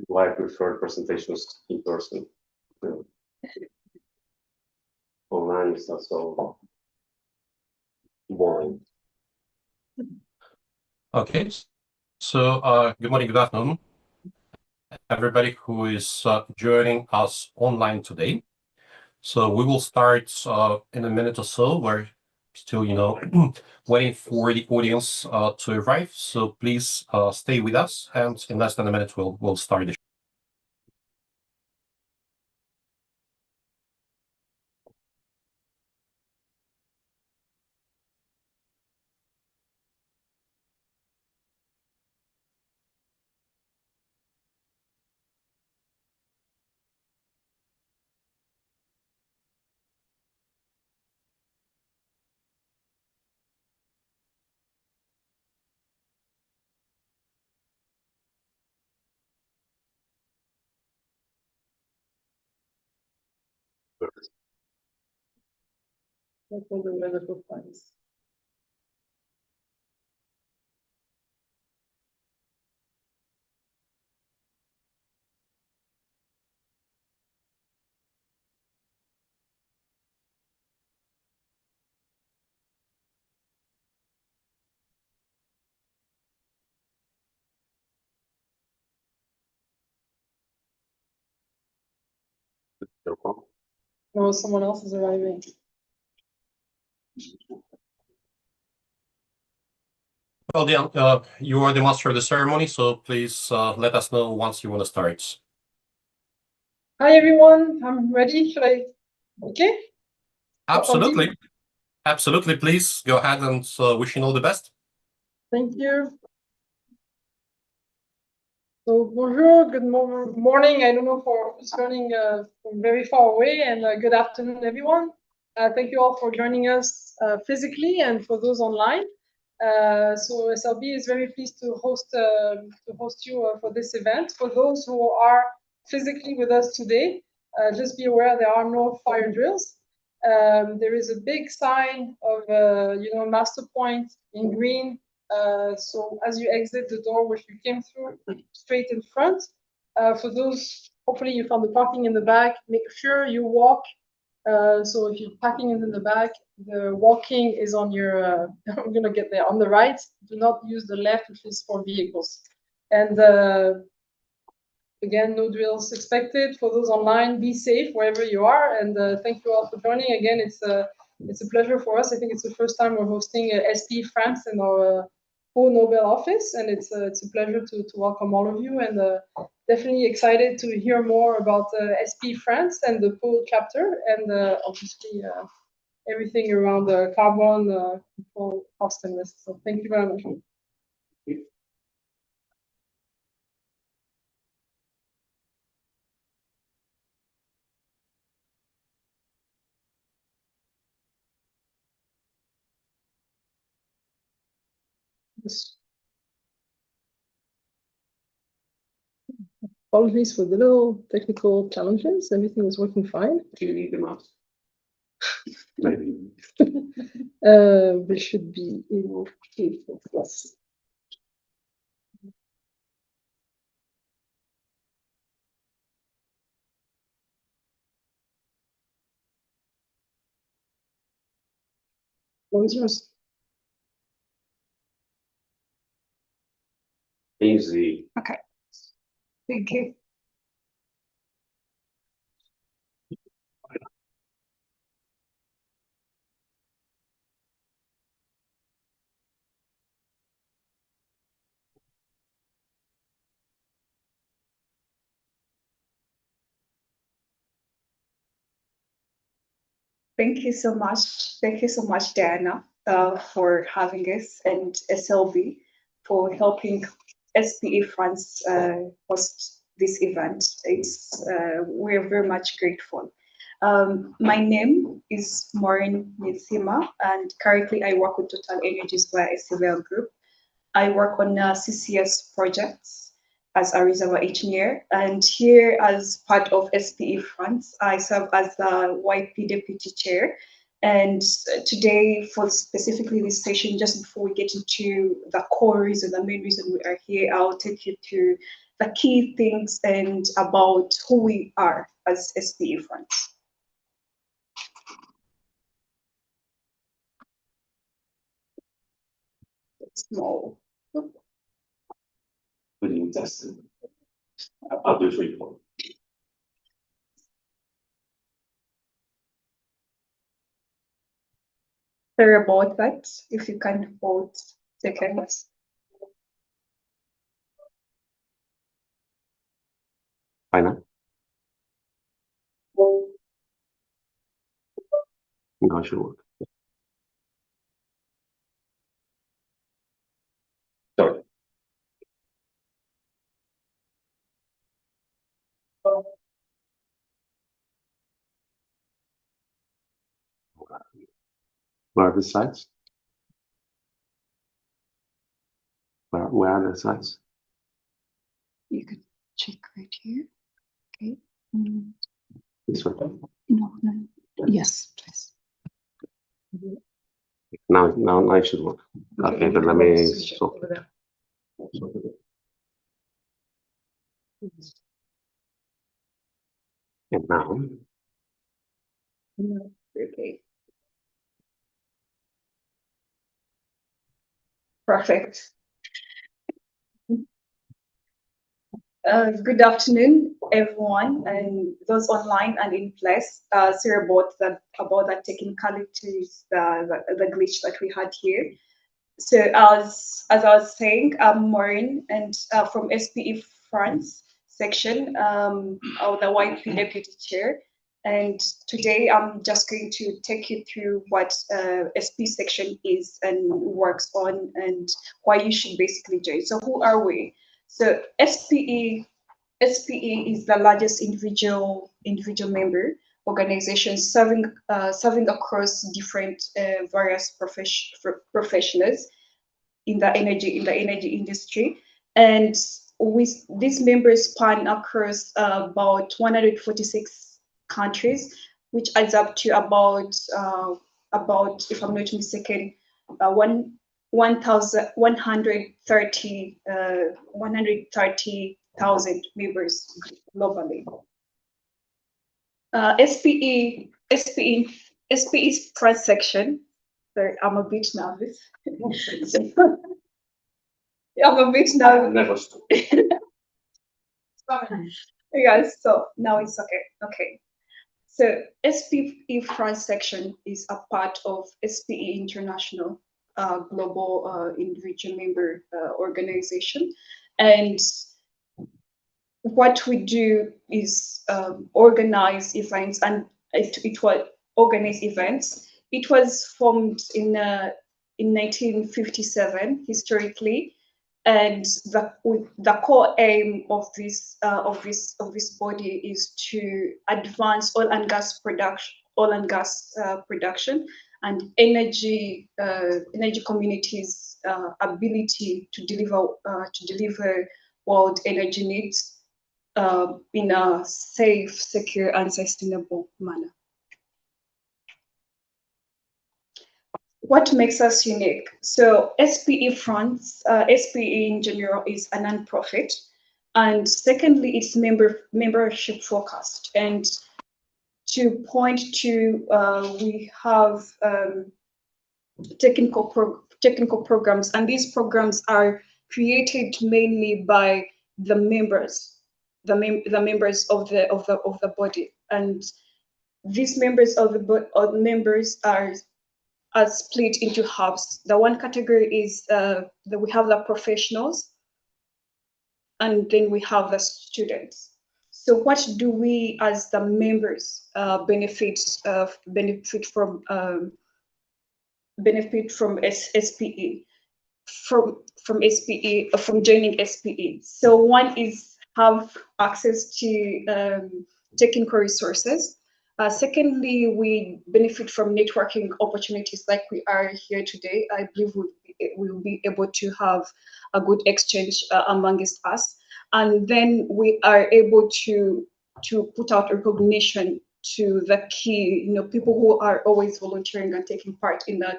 why I prefer presentations in person. Online is not so boring. Okay, so good morning, good afternoon, everybody who is joining us online today. So we will start in a minute or so. We're still, waiting for the audience to arrive. So please stay with us, and in less than a minute, we'll start the show. What will the weather look like? No, someone else is arriving. Well, Dan, you are the master of the ceremony, so please let us know once you want to start. Hi, everyone. I'm ready. Should I? Okay. Absolutely. Absolutely. Please go ahead and wishing all the best. Thank you. So, bonjour, good morning. I don't know for who's joining from very far away, and good afternoon, everyone. Thank you all for joining us physically and for those online. So SLB is very pleased to host you for this event. For those who are physically with us today, just be aware there are no fire drills. There is a big sign of master point in green. So as you exit the door which you came through, straight in front. For those, hopefully you found the parking in the back. Make sure you walk. So if you're parking in the back, the walking is on your, I'm gonna get there, on the right. Do not use the left, which is for vehicles. And again, no drills expected. For those online, be safe wherever you are. And thank you all for joining. Again, it's a pleasure for us. I think it's the first time we're hosting SPE France in our Nobel office, and it's a pleasure to welcome all of you, and definitely excited to hear more about SPE France and the PO chapter, and obviously everything around the carbon control, cost and risk. So thank you very much. Apologies for the little technical challenges. Everything is working fine. Do you need the mouse? Maybe. We should be able to focus. What was yours? Easy. Okay. Thank you. Thank you so much. Thank you so much, Diana, for having us, and SLB for helping SPE France host this event. We're very much grateful. My name is Maureen Nithima, and currently I work with Total Energies via SCVL Group. I work on CCS projects as a reservoir engineer, and here as part of SPE France, I serve as the YP Deputy Chair. And today, for specifically this session, just before we get into the core reason, the main reason we are here, I'll take you through the key things and about who we are as SPE France. Small. We didn't test it. I'll do 3, 4. Sorry about that. If you can hold seconds. Final. No, it should work. Sorry. Where are the sites? Where are the sites? You can check right here. Okay. This one. No. Yes, please. Now it should work. Okay, but let me swap. And now. Okay. Perfect. Good afternoon, everyone, and those online and in place. Sorry about that technicalities, the glitch that we had here. So as I was saying, I'm Maureen, and from SPE France section, the YP deputy chair. And today I'm just going to take you through what SP section is and works on, and why you should basically join. So who are we? So SPE is the largest individual member organization serving across different various professionals in the energy industry, and with these members span across about 146 countries, which adds up to about if I'm not mistaken, 130,000 members globally. SPE's France section. Sorry, I'm a bit nervous. I'm a bit nervous. Never stop. Yes, so now it's okay. Okay. So SPE France section is a part of SPE International global individual member organization, and what we do is organize events, and it was organized events. It was formed in 1957 historically, and the core aim of this body is to advance oil and gas production and energy communities' ability to deliver world energy needs in a safe, secure, and sustainable manner. What makes us unique? So SPE France, SPE in general is a non-profit, and secondly, it's membership focused. And to point to, we have technical programs, and these programs are created mainly by the members of the body, and these members of the members are split into halves. The one category is that we have the professionals, and then we have the students. So what do we as the members benefit from SPE, from joining SPE? So one is have access to technical resources. Secondly, we benefit from networking opportunities like we are here today. I believe we'll be able to have a good exchange amongst us. And then we are able to put out recognition to the key, people who are always volunteering and taking part in the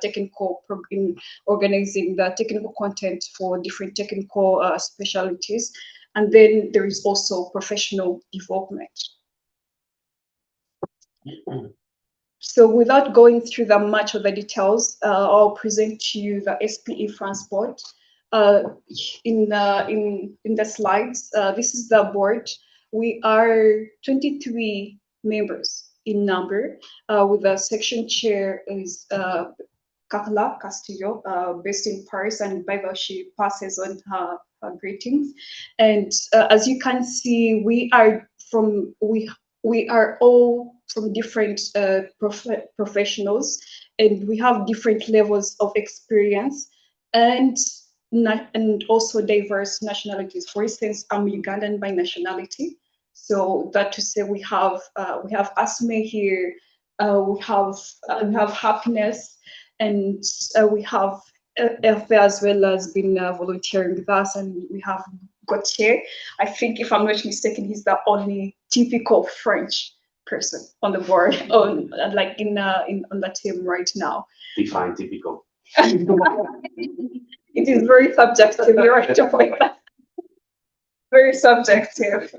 in organizing the technical content for different technical specialties. And then there is also professional development. So without going through that much of the details, I'll present to you the SPE France board. In the slides, this is the board. We are 23 members in number, with the section chair is Carla Castillo, based in Paris, and by the way, she passes on her greetings. And as you can see, we are all from different professionals, and we have different levels of experience and also diverse nationalities. For instance, I'm Ugandan by nationality, so that to say we have Asme here, we have Happiness, and we have Hervé as well as been volunteering with us, and we have Gauthier. I think, if I'm not mistaken, he's the only typical French person on the board, on the team right now. Define typical. It is very subjective. You're right to point that. Very subjective.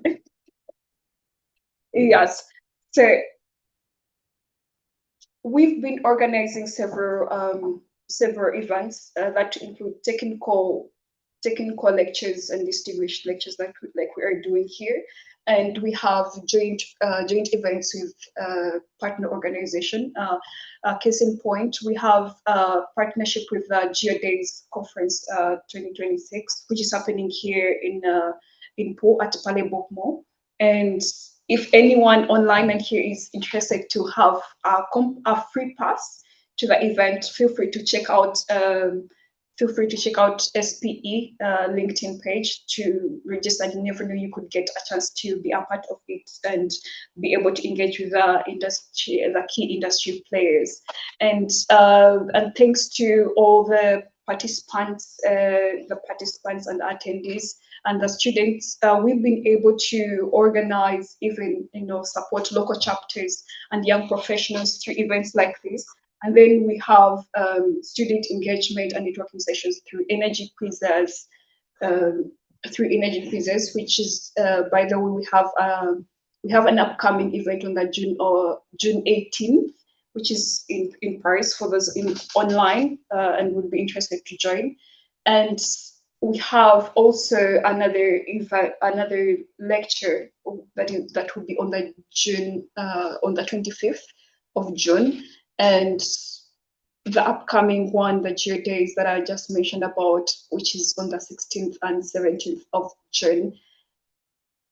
Yes. So we've been organizing several events that include technical lectures and distinguished lectures like we are doing here. And we have joint events with partner organization. Case in point, we have a partnership with the GeoDays Conference 2026, which is happening here in Po at Palais Bokmo. And if anyone online and here is interested to have a free pass to the event, feel free to check out SPE LinkedIn page to register. You never know, you could get a chance to be a part of it and be able to engage with the industry, the key industry players. And thanks to all the participants and attendees and the students, we've been able to organize, even support local chapters and young professionals through events like this. And then we have student engagement and networking sessions through energy quizzes, which is, by the way, we have an upcoming event on the June 18th, which is in Paris for those online and would be interested to join. And we have also another lecture that will be on the 25th of June. And the upcoming one, the GeoDays that I just mentioned about, which is on the 16th and 17th of June,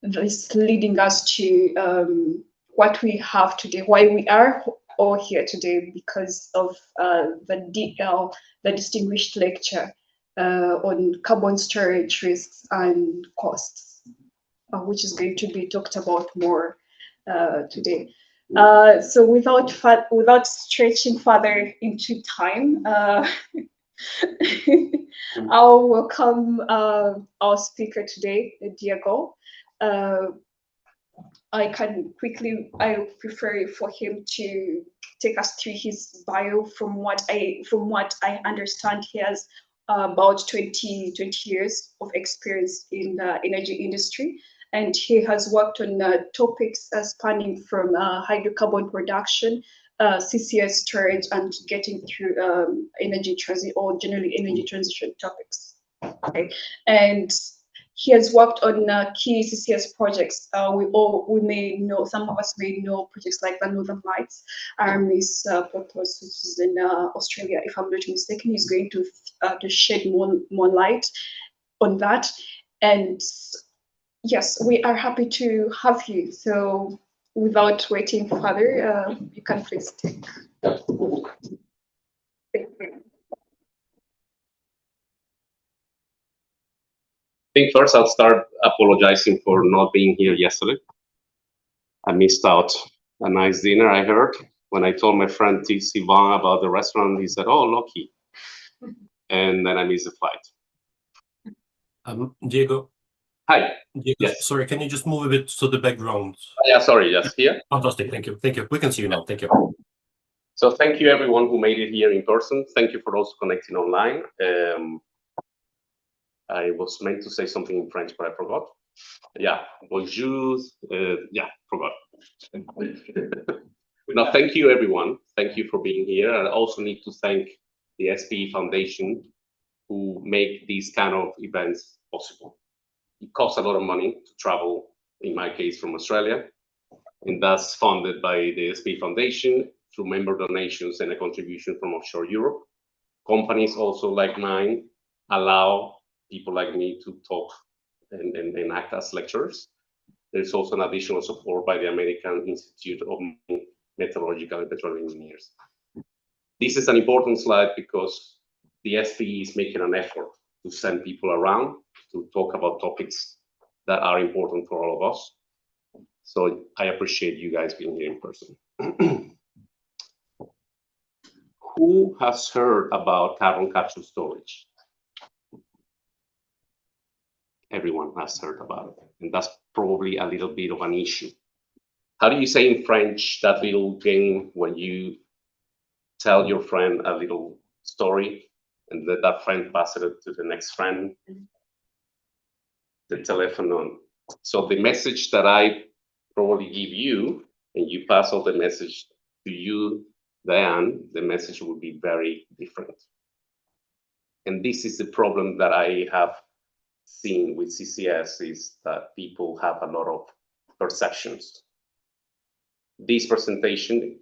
this leading us to what we have today, why we are all here today, because of the distinguished lecture on carbon storage risks and costs, which is going to be talked about more today. So without stretching further into time, I'll welcome our speaker today, Diego. I prefer for him to take us through his bio. From what I understand, he has about 20 years of experience in the energy industry. And he has worked on topics spanning from hydrocarbon production, CCS storage, and getting through energy transition, or generally energy transition topics. Okay, and he has worked on key CCS projects. We may know, some of us may know projects like the Northern Lights, Aramis purpose, which is in Australia, if I'm not mistaken. He's going to shed more light on that. And yes, we are happy to have you. So without waiting further, you can please take. Thank you. I think first I'll start apologizing for not being here yesterday. I missed out a nice dinner, I heard. When I told my friend Sylvain about the restaurant, he said, "Oh, lucky." And then I missed the flight. Diego. Hi. Diego, yes. Sorry, can you just move a bit to the background? Yeah, sorry, just here. Fantastic, thank you. Thank you. We can see you now. Thank you. So thank you everyone who made it here in person. Thank you for those connecting online. I was meant to say something in French, but I forgot. Yeah, bonjour. Yeah, forgot. Now, thank you, everyone. Thank you for being here. I also need to thank the SPE Foundation who make these kind of events possible. It costs a lot of money to travel, in my case, from Australia, and that's funded by the SPE Foundation through member donations and a contribution from offshore Europe. Companies also like mine allow people like me to talk and act as lecturers. There's also an additional support by the American Institute of Metallurgical and Petroleum Engineers. This is an important slide because the SPE is making an effort to send people around to talk about topics that are important for all of us. So I appreciate you guys being here in person. Who has heard about carbon capture storage? Everyone has heard about it, and that's probably a little bit of an issue. How do you say in French that little game when you tell your friend a little story and that friend passes it to the next friend? The telephone. So the message that I probably give you and you pass on the message to you, Diane, the message will be very different. And this is the problem that I have seen with CCS, is that people have a lot of perceptions. This presentation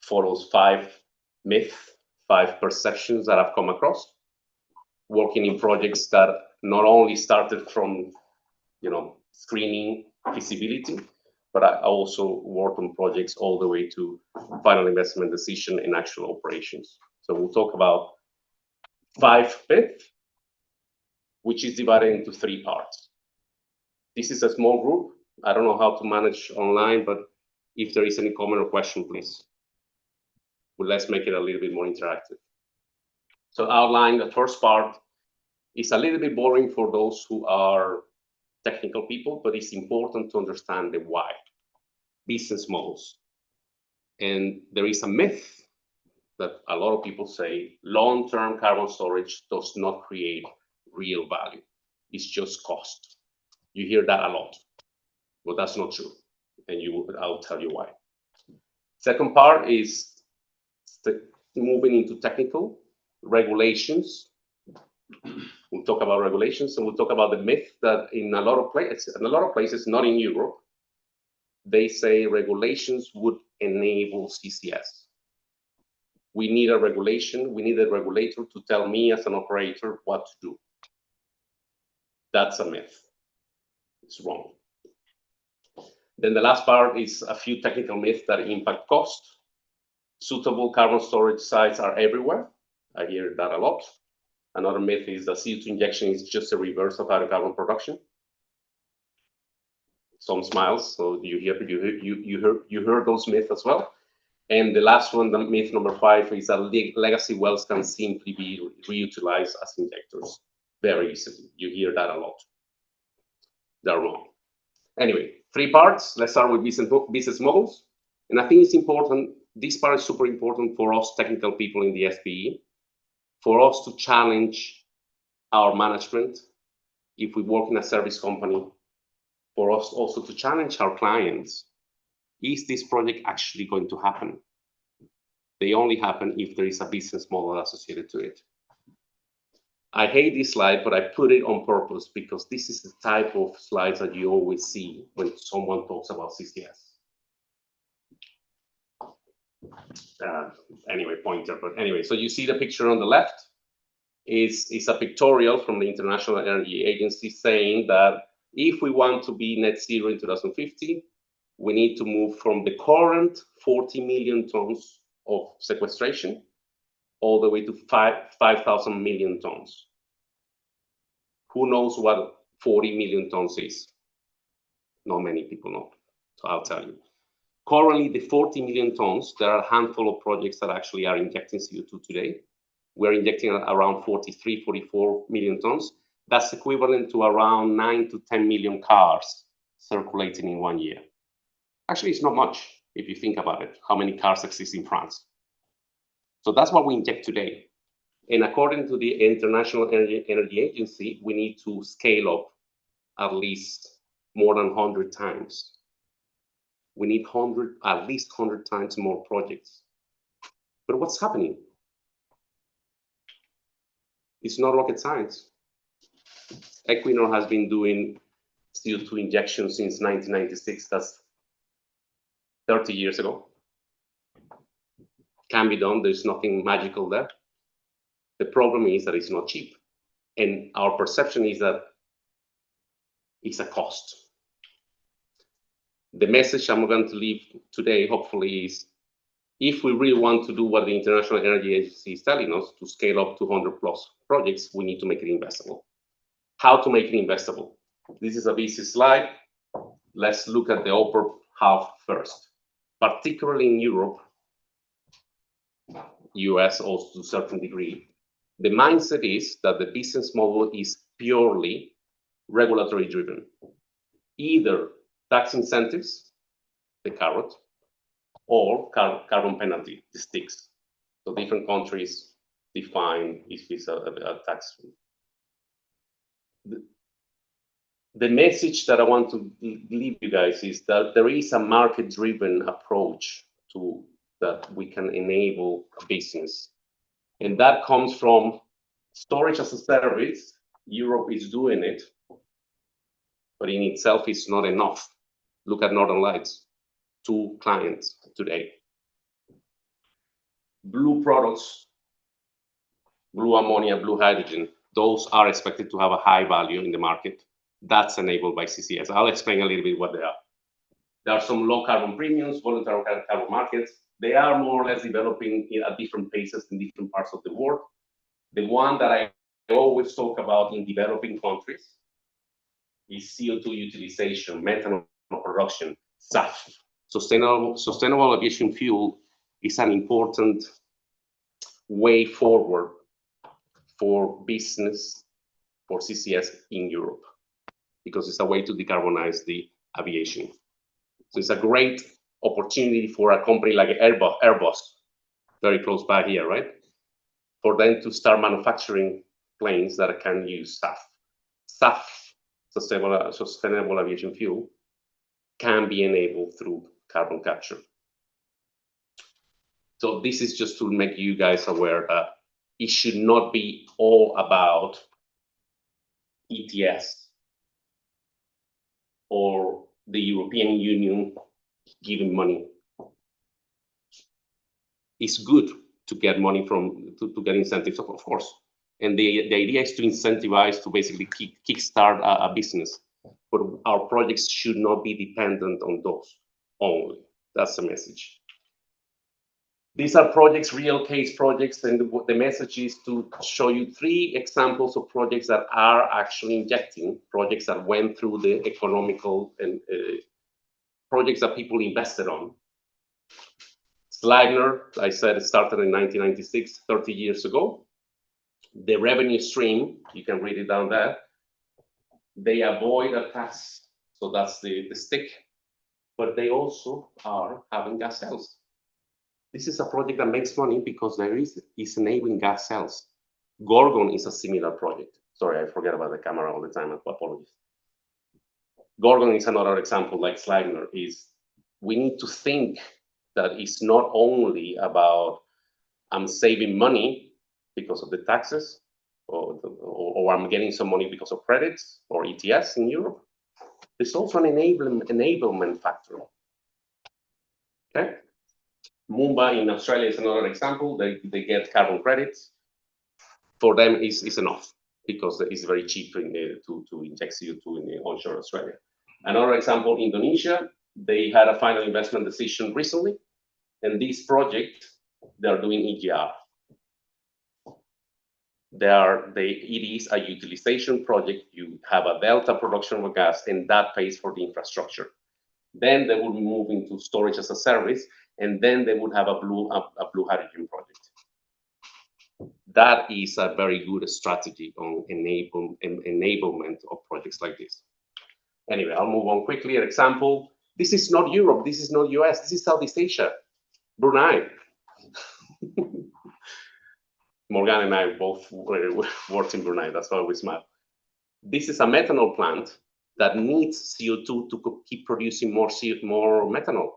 follows 5 myths, 5 perceptions that I've come across, working in projects that not only started from, screening feasibility, but I also worked on projects all the way to final investment decision and actual operations. So we'll talk about 5 myths, which is divided into 3 parts. This is a small group. I don't know how to manage online, but if there is any comment or question, please. Well, let's make it a little bit more interactive. So outline the first part is a little bit boring for those who are technical people, but it's important to understand the why. Business models. And there is a myth that a lot of people say long-term carbon storage does not create real value. It's just cost. You hear that a lot, but that's not true. And I'll tell you why. Second part is moving into technical regulations. We'll talk about regulations, and we'll talk about the myth that in a lot of places, not in Europe, they say regulations would enable CCS. We need a regulation. We need a regulator to tell me as an operator what to do. That's a myth. It's wrong. Then the last part is a few technical myths that impact cost. Suitable carbon storage sites are everywhere. I hear that a lot. Another myth is that CO2 injection is just a reverse of hydrocarbon production. Some smiles, so you heard those myths as well. And the last one, the myth number 5, is that legacy wells can simply be reutilized as injectors very easily. You hear that a lot. They're wrong. Anyway, 3 parts. Let's start with business models. And I think it's important, this part is super important for us technical people in the SPE, for us to challenge our management if we work in a service company, for us also to challenge our clients. Is this project actually going to happen? They only happen if there is a business model associated to it. I hate this slide, but I put it on purpose because this is the type of slides that you always see when someone talks about CCS. Anyway, pointer, but anyway, so you see the picture on the left is a pictorial from the International Energy Agency saying that if we want to be net zero in 2050, we need to move from the current 40 million tons of sequestration all the way to 5,000 million tons. Who knows what 40 million tons is? Not many people know, so I'll tell you. Currently, the 40 million tons, there are a handful of projects that actually are injecting CO2 today. We're injecting around 43, 44 million tons. That's equivalent to around 9 to 10 million cars circulating in 1 year. Actually, it's not much if you think about it, how many cars exist in France. So that's what we inject today. And according to the International Energy Agency, we need to scale up at least more than 100 times. We need at least 100 times more projects. But what's happening? It's not rocket science. Equinor has been doing CO2 injection since 1996. That's 30 years ago. Can be done. There's nothing magical there. The problem is that it's not cheap. And our perception is that it's a cost. The message I'm going to leave today, hopefully, is if we really want to do what the International Energy Agency is telling us, to scale up to 100+ projects, we need to make it investable. How to make it investable? This is a busy slide. Let's look at the upper half first. Particularly in Europe, US also to a certain degree, the mindset is that the business model is purely regulatory driven. Either tax incentives, the carrot, or carbon penalty, the sticks. So different countries define if it's a tax. The message that I want to leave you guys is that there is a market-driven approach to that we can enable a business. And that comes from storage as a service. Europe is doing it, but in itself it's not enough. Look at Northern Lights, 2 clients today. Blue products, blue ammonia, blue hydrogen, those are expected to have a high value in the market. That's enabled by CCS. I'll explain a little bit what they are. There are some low carbon premiums, voluntary carbon markets. They are more or less developing at different paces in different parts of the world. The one that I always talk about in developing countries is CO2 utilization, methanol production, SAF. Sustainable aviation fuel is an important way forward for business, for CCS in Europe, because it's a way to decarbonize the aviation. So it's a great opportunity for a company like Airbus, very close by here, right? For them to start manufacturing planes that can use SAF. SAF, sustainable aviation fuel, can be enabled through carbon capture. So this is just to make you guys aware that it should not be all about ETS or the European Union giving money. It's good to get money from, to get incentives, of course. And the idea is to incentivize, to basically kickstart a business. But our projects should not be dependent on those only. That's the message. These are projects, real case projects, and the message is to show you 3 examples of projects that are actually injecting, projects that went through the economical and projects that people invested on. Sleipner, I said, it started in 1996, 30 years ago. The revenue stream, you can read it down there. They avoid a tax, so that's the stick, but they also are having gas cells. This is a project that makes money because there is enabling gas cells. Gorgon is a similar project. Sorry, I forget about the camera all the time, apologies. Gorgon is another example, like Sleipner, is we need to think that it's not only about I'm saving money because of the taxes, or I'm getting some money because of credits or ETS in Europe. There's also an enablement factor. Okay. Mumbai in Australia is another example. They get carbon credits. For them, it's enough because it's very cheap to inject CO2 in onshore Australia. Another example, Indonesia, they had a final investment decision recently, and this project, they are doing EGR. It is a utilization project. You have a delta production of gas, and that pays for the infrastructure. Then they will move into storage as a service, and then they would have a blue hydrogen project. That is a very good strategy on enablement of projects like this. Anyway, I'll move on quickly. An example, this is not Europe, this is not US, this is Southeast Asia, Brunei. Morgan and I both worked in Brunei. That's why we smile. This is a methanol plant that needs CO2 to keep producing more methanol.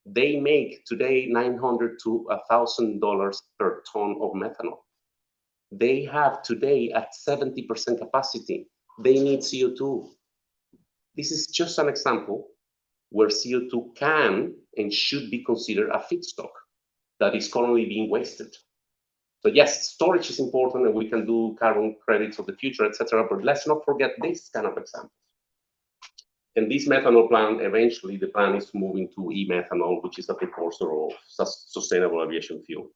They make today $900 to $1,000 per ton of methanol. They have today at 70% capacity. They need CO2. This is just an example where CO2 can and should be considered a feedstock that is currently being wasted. So yes, storage is important, and we can do carbon credits of the future, etc. But let's not forget this kind of examples. And this methanol plant, eventually, the plan is to move into e-methanol, which is a precursor of sustainable aviation fuel.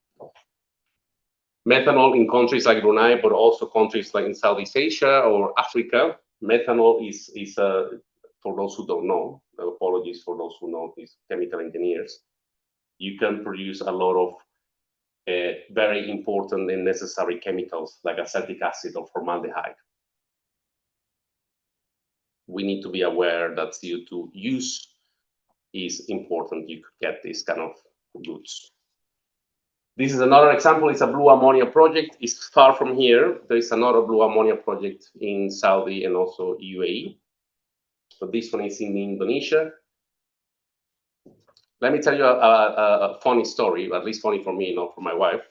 Methanol in countries like Brunei, but also countries like in Southeast Asia or Africa, methanol is for those who don't know, apologies for those who know, these chemical engineers, you can produce a lot of very important and necessary chemicals like acetic acid or formaldehyde. We need to be aware that CO2 use is important. You could get this kind of goods. This is another example. It's a blue ammonia project. It's far from here. There is another blue ammonia project in Saudi and also UAE. So this one is in Indonesia. Let me tell you a funny story, at least funny for me, not for my wife.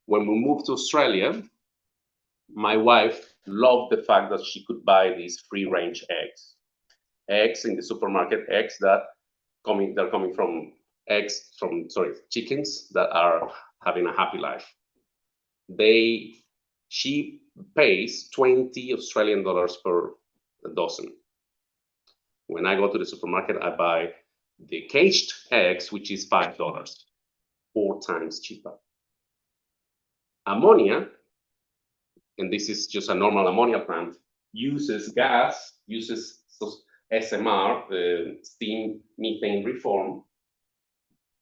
When we moved to Australia, my wife loved the fact that she could buy these free-range eggs. Eggs in the supermarket, eggs that they're coming from chickens that are having a happy life. She pays 20 Australian dollars per dozen. When I go to the supermarket, I buy the caged eggs, which is $5, 4 times cheaper. Ammonia, and this is just a normal ammonia plant, uses gas, uses SMR, the steam methane reform,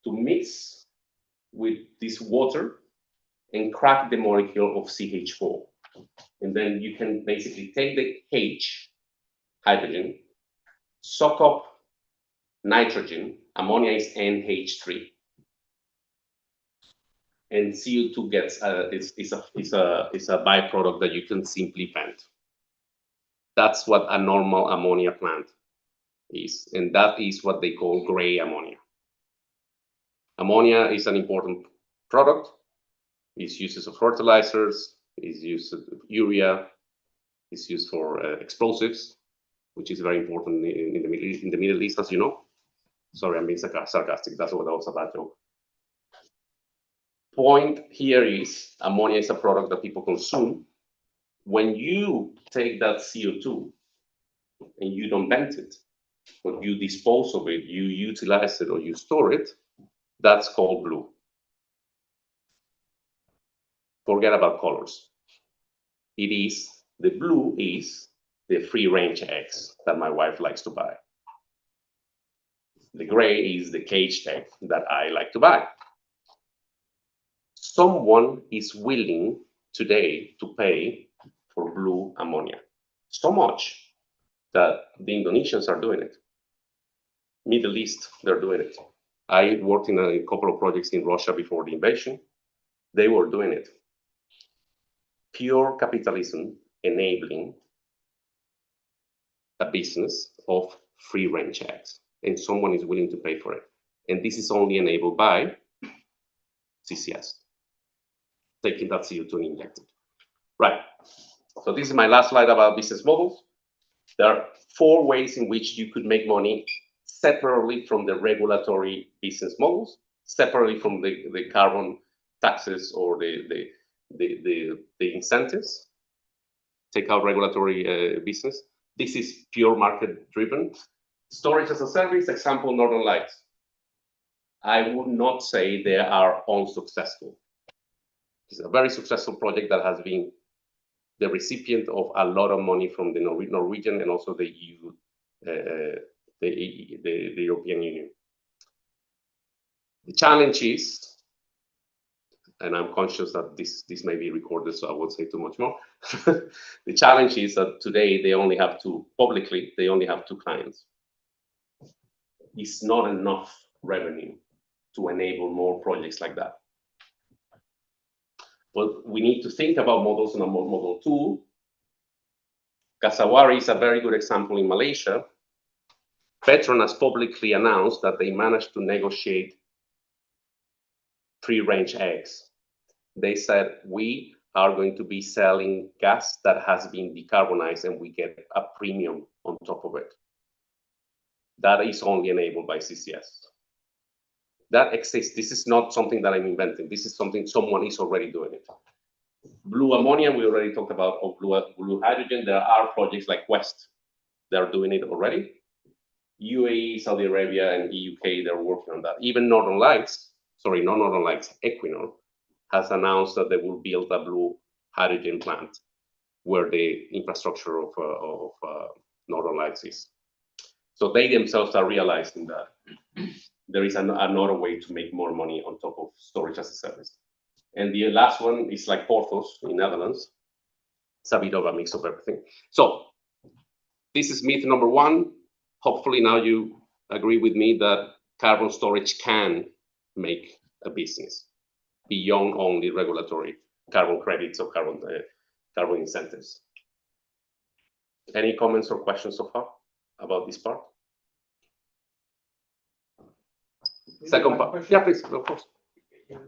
to mix with this water and crack the molecule of CH4. And then you can basically take the H, hydrogen, soak up nitrogen, ammonia is NH3, and CO2 gets is a byproduct that you can simply vent. That's what a normal ammonia plant is, and that is what they call gray ammonia. Ammonia is an important product. It's used as fertilizers, it's used as urea, it's used for explosives, which is very important in the Middle East, as you know. Sorry, I'm being sarcastic. That was a bad joke. Point here is ammonia is a product that people consume. When you take that CO2 and you don't vent it, but you dispose of it, you utilize it or you store it, that's called blue. Forget about colors. The blue is the free-range eggs that my wife likes to buy. The gray is the caged egg that I like to buy. Someone is willing today to pay for blue ammonia. So much that the Indonesians are doing it. Middle East, they're doing it. I worked in a couple of projects in Russia before the invasion. They were doing it. Pure capitalism enabling a business of free-range eggs, and someone is willing to pay for it. And this is only enabled by CCS, taking that CO2 and injecting. Right. So this is my last slide about business models. There are 4 ways in which you could make money separately from the regulatory business models, separately from the carbon taxes or the incentives. Take out regulatory business. This is pure market driven. Storage as a service, example, Northern Lights. I would not say they are unsuccessful. It's a very successful project that has been the recipient of a lot of money from the Norwegian and also the EU, the European Union. The challenge is, and I'm conscious that this may be recorded, so I won't say too much more. The challenge is that today they only have publicly, they only have 2 clients. It's not enough revenue to enable more projects like that. But we need to think about models in a model 2. Kasawari is a very good example in Malaysia. Petronas publicly announced that they managed to negotiate free-range eggs. They said, we are going to be selling gas that has been decarbonized and we get a premium on top of it. That is only enabled by CCS. That exists. This is not something that I'm inventing. This is something someone is already doing it. Blue ammonia, we already talked about, or blue hydrogen. There are projects like Quest. They're doing it already. UAE, Saudi Arabia, and UK, they're working on that. Even Northern Lights, sorry, not Northern Lights, Equinor has announced that they will build a blue hydrogen plant where the infrastructure of Northern Lights is. So they themselves are realizing that there is another way to make more money on top of storage as a service. And the last one is like Porthos in Netherlands. It's a bit of a mix of everything. So this is myth number 1. Hopefully now you agree with me that carbon storage can make a business beyond only regulatory carbon credits or carbon incentives. Any comments or questions so far about this part? Second part. Yeah, please, of course.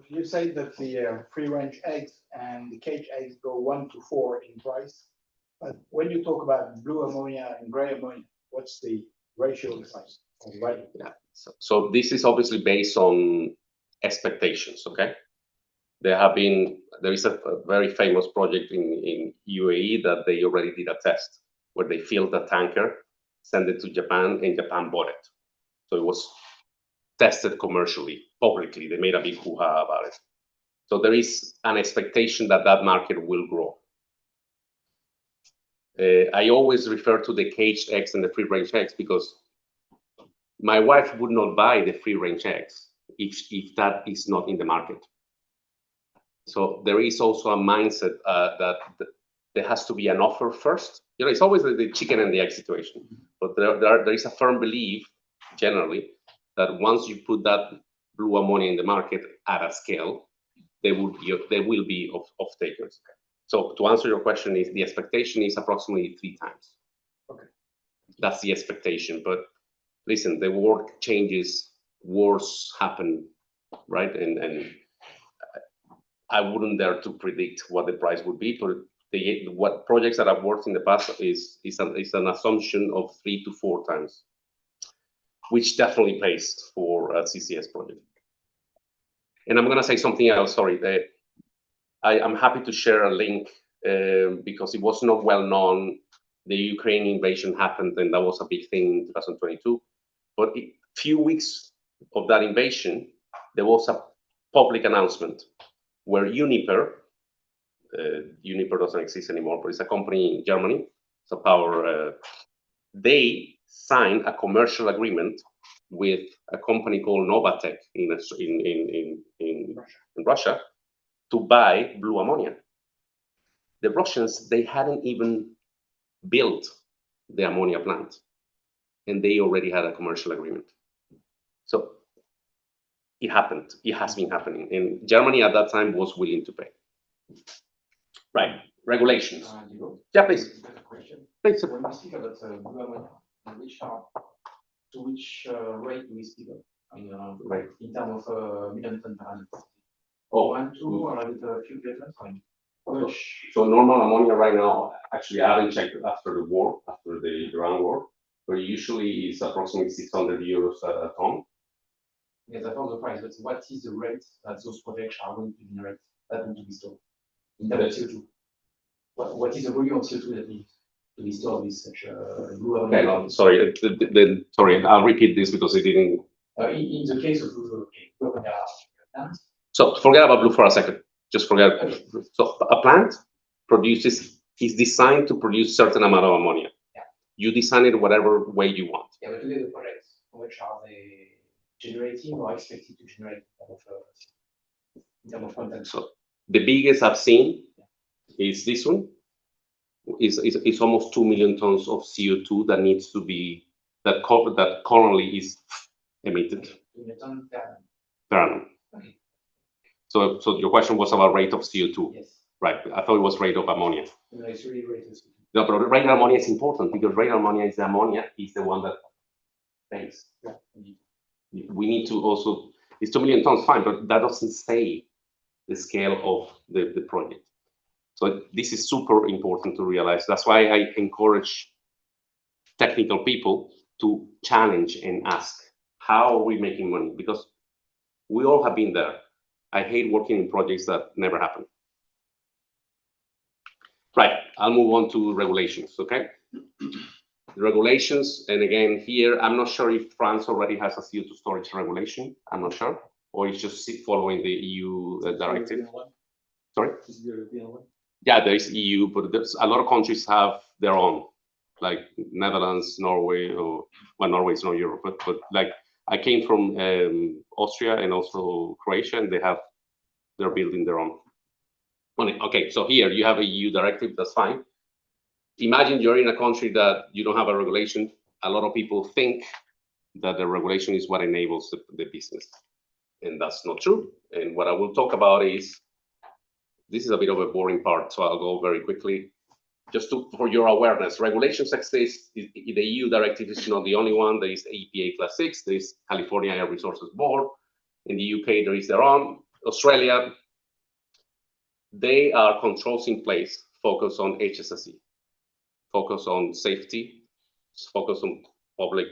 You say that the free-range eggs and the cage eggs go 1 to 4 in price. But when you talk about blue ammonia and gray ammonia, what's the ratio of price? Yeah. So this is obviously based on expectations, okay? There is a very famous project in UAE that they already did a test where they filled a tanker, sent it to Japan, and Japan bought it. So it was tested commercially, publicly. They made a big hoo-ha about it. So there is an expectation that that market will grow. I always refer to the caged eggs and the free-range eggs because my wife would not buy the free-range eggs if that is not in the market. So there is also a mindset that there has to be an offer first. You know, it's always the chicken and the egg situation. But there is a firm belief, generally, that once you put that blue ammonia in the market at a scale, there will be off-takers. So to answer your question, is the expectation is approximately 3 times. Okay. That's the expectation. But listen, the world changes, wars happen, right? And I wouldn't dare to predict what the price would be, but what projects that I've worked in the past is an assumption of 3 to 4 times, which definitely pays for a CCS project. And I'm going to say something else, sorry. I'm happy to share a link because it was not well known. The Ukraine invasion happened, and that was a big thing in 2022. But a few weeks of that invasion, there was a public announcement where Uniper doesn't exist anymore, but it's a company in Germany. It's a power. They signed a commercial agreement with a company called Novatek in Russia to buy blue ammonia. The Russians, they hadn't even built the ammonia plant, and they already had a commercial agreement. So it happened. It has been happening. And Germany at that time was willing to pay. Right. Regulations. Yeah, please. Please. When we speak about blue ammonia, to which rate do we speak of? I mean, Right. In terms of million ton per annum. Oh, 1, 2, or a few different? so normal ammonia right now, actually, I haven't checked it after the war, after the Iran war, but usually it's approximately 600 euros a ton. Yes, I found the price, but what is the rate that those projects are going to generate, that need to be stored in terms of CO2? What is the volume of CO2 that needs to be stored with such a blue ammonia? Okay, no, sorry, sorry, I'll repeat this because it didn't. In the case of blue ammonia plants. So forget about blue for a second. Just forget. Okay. So a plant is designed to produce certain amount of ammonia. Yeah. You design it whatever way you want. Yeah, but today the projects, how much are they generating or expected to generate in terms of content? So the biggest I've seen is this one. It's almost 2 million tons of CO2 that needs to be that currently is emitted per annum. Okay. So your question was about rate of CO2, Yes. right? I thought it was rate of ammonia. No, it's really rate of CO2. No, but rate of ammonia is important because rate of ammonia is the one that pays. Yeah. We need to also, it's 2 million tons, fine, but that doesn't say the scale of the project. So this is super important to realize. That's why I encourage technical people to challenge and ask, how are we making money? Because we all have been there. I hate working in projects that never happen. Right, I'll move on to regulations, okay? The regulations, and again, here, I'm not sure if France already has a CO2 storage regulation. I'm not sure, or it's just following the EU directive. Sorry? Is the European one? Yeah, there is EU, but there's a lot of countries have their own, like Netherlands, Norway, or well, Norway is not Europe, but like I came from Austria and also Croatia, and they're building their own. Okay, so here you have a EU directive, that's fine. Imagine you're in a country that you don't have a regulation. A lot of people think that the regulation is what enables the business, and that's not true. And what I will talk about is, this is a bit of a boring part, so I'll go very quickly. Just for your awareness, regulations exist. The EU directive is not the only one. There is EPA Class 6, there is California Air Resources Board. In the UK, there is their own. Australia, they are controls in place, focus on HSSE, focus on safety, focus on public,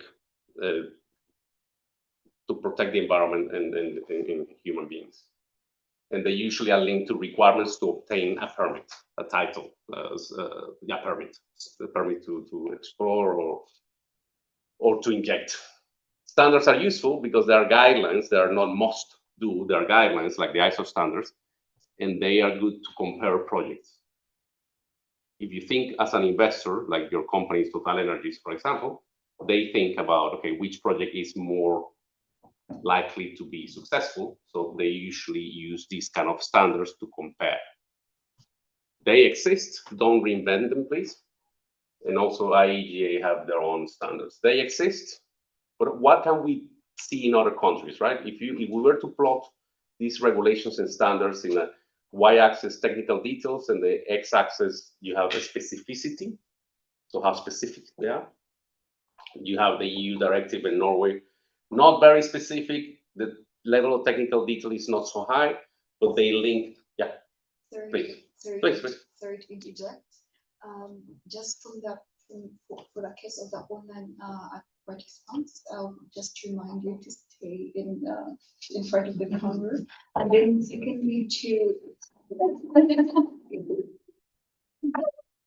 to protect the environment and human beings. And they usually are linked to requirements to obtain a permit, a title, permit, a permit to explore or to inject. Standards are useful because they are guidelines. They are not must do. They are guidelines like the ISO standards, and they are good to compare projects. If you think as an investor, like your company is Total Energies, for example, they think about, okay, which project is more likely to be successful. So they usually use these kind of standards to compare. They exist, don't reinvent them, please. And also IEGA have their own standards. They exist, but what can we see in other countries, right? If we were to plot these regulations and standards in a y-axis technical details and the x-axis you have the specificity, so how specific they are. You have the EU directive in Norway, not very specific. The level of technical detail is not so high, but they link. Yeah, please. Please. Sorry to interject. Just from that, for the case of the online participants, just to remind you to stay in front of the camera, and then secondly to.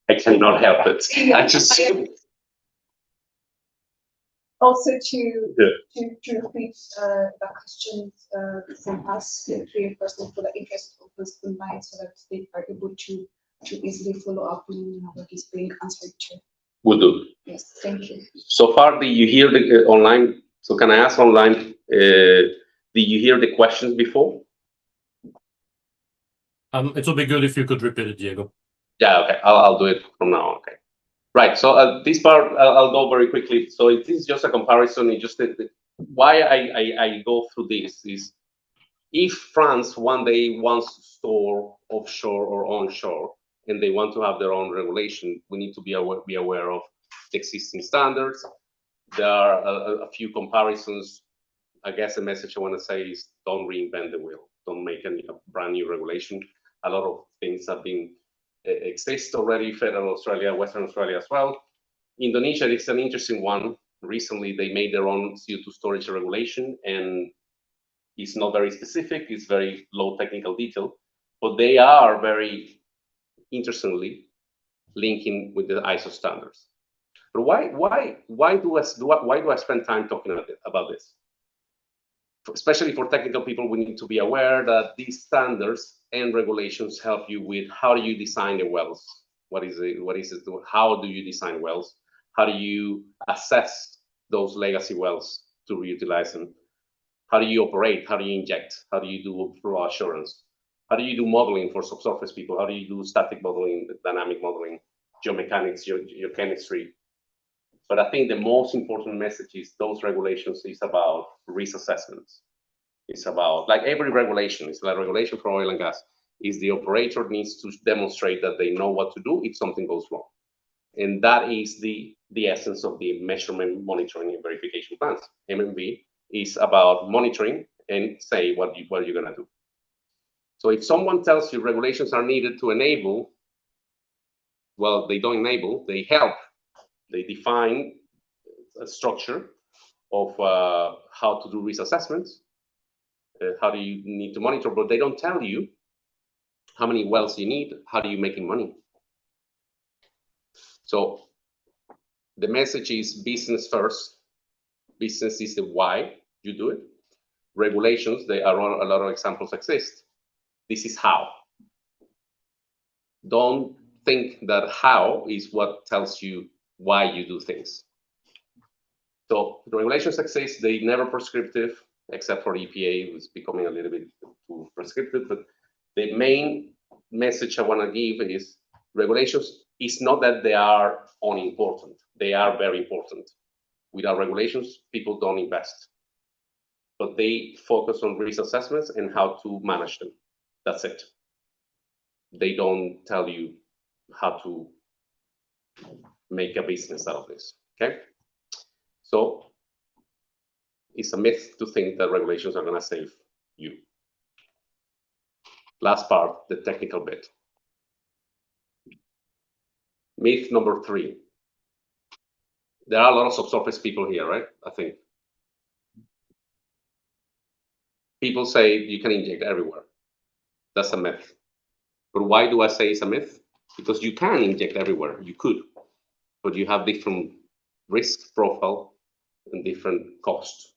I cannot help it. I just. Also to repeat the questions from us, the reinforcement for the interest of those online, so that they are able to easily follow up on what is being answered to. Will do. Yes, thank you. So far, do you hear the online? So can I ask online? Did you hear the questions before? It would be good if you could repeat it, Diego. Yeah. Okay. I'll do it from now. Okay. Right. So this part I'll go very quickly. So it is just a comparison. It just why I go through this is, if France one day wants to store offshore or onshore and they want to have their own regulation, we need to be aware of the existing standards. There are a few comparisons. I guess the message I want to say is, don't reinvent the wheel. Don't make a brand new regulation. A lot of things have been exist already, Federal Australia, Western Australia as well. Indonesia is an interesting one. Recently, they made their own CO2 storage regulation, and it's not very specific. It's very low technical detail, but they are very interestingly linking with the ISO standards. But why do I spend time talking about this? Especially for technical people, we need to be aware that these standards and regulations help you with how do you design the wells? What is it? How do you design wells? How do you assess those legacy wells to reutilize them? How do you operate? How do you inject? How do you do flow assurance? How do you do modeling for subsurface people? How do you do static modeling, dynamic modeling, geomechanics, geochemistry? But I think the most important message is those regulations is about risk assessments. It's about, like every regulation, it's like regulation for oil and gas, is the operator needs to demonstrate that they know what to do if something goes wrong. And that is the essence of the measurement, monitoring, and verification plans. MMV is about monitoring and say what you're going to do. So if someone tells you regulations are needed to enable, well, they don't enable, they help. They define a structure of how to do risk assessments, how do you need to monitor, but they don't tell you how many wells you need, how do you making money. So the message is business first. Business is the why you do it. Regulations, there are a lot of examples exist. This is how. Don't think that how is what tells you why you do things. So the regulations exist, they never prescriptive, except for EPA, who's becoming a little bit too prescriptive. But the main message I want to give is regulations is not that they are unimportant. They are very important. Without regulations, people don't invest. But they focus on risk assessments and how to manage them. That's it. They don't tell you how to make a business out of this, okay? So it's a myth to think that regulations are going to save you. Last part, the technical bit. Myth number 3. There are a lot of subsurface people here, right? I think. People say you can inject everywhere. That's a myth. But why do I say it's a myth? Because you can inject everywhere. You could. But you have different risk profile and different cost.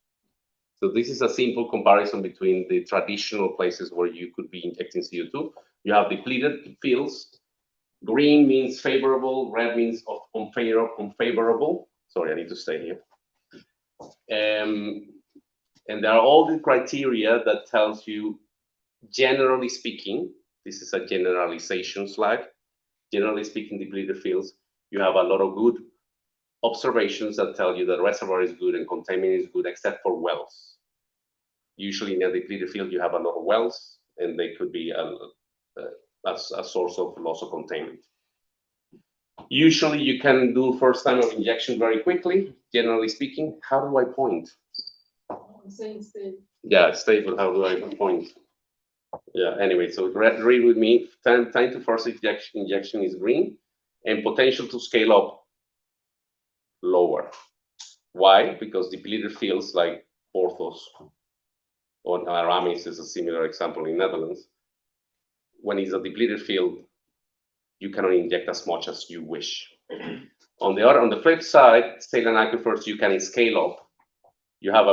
So this is a simple comparison between the traditional places where you could be injecting CO2. You have depleted fields. Green means favorable, red means unfavorable. Sorry, I need to stay here. And there are all the criteria that tells you, generally speaking, this is a generalization slide. Generally speaking, depleted fields, you have a lot of good observations that tell you that reservoir is good and containment is good, except for wells. Usually in a depleted field, you have a lot of wells, and they could be a source of loss of containment. Usually you can do first time of injection very quickly, generally speaking. How do I point? Saying stay. Yeah, stable, how do I point? Yeah, anyway, so read with me. Time to first injection is green, and potential to scale up lower. Why? Because depleted fields like Porthos or Aramis is a similar example in Netherlands. When it's a depleted field, you cannot inject as much as you wish. On the flip side, saline aquifers, you can scale up. You have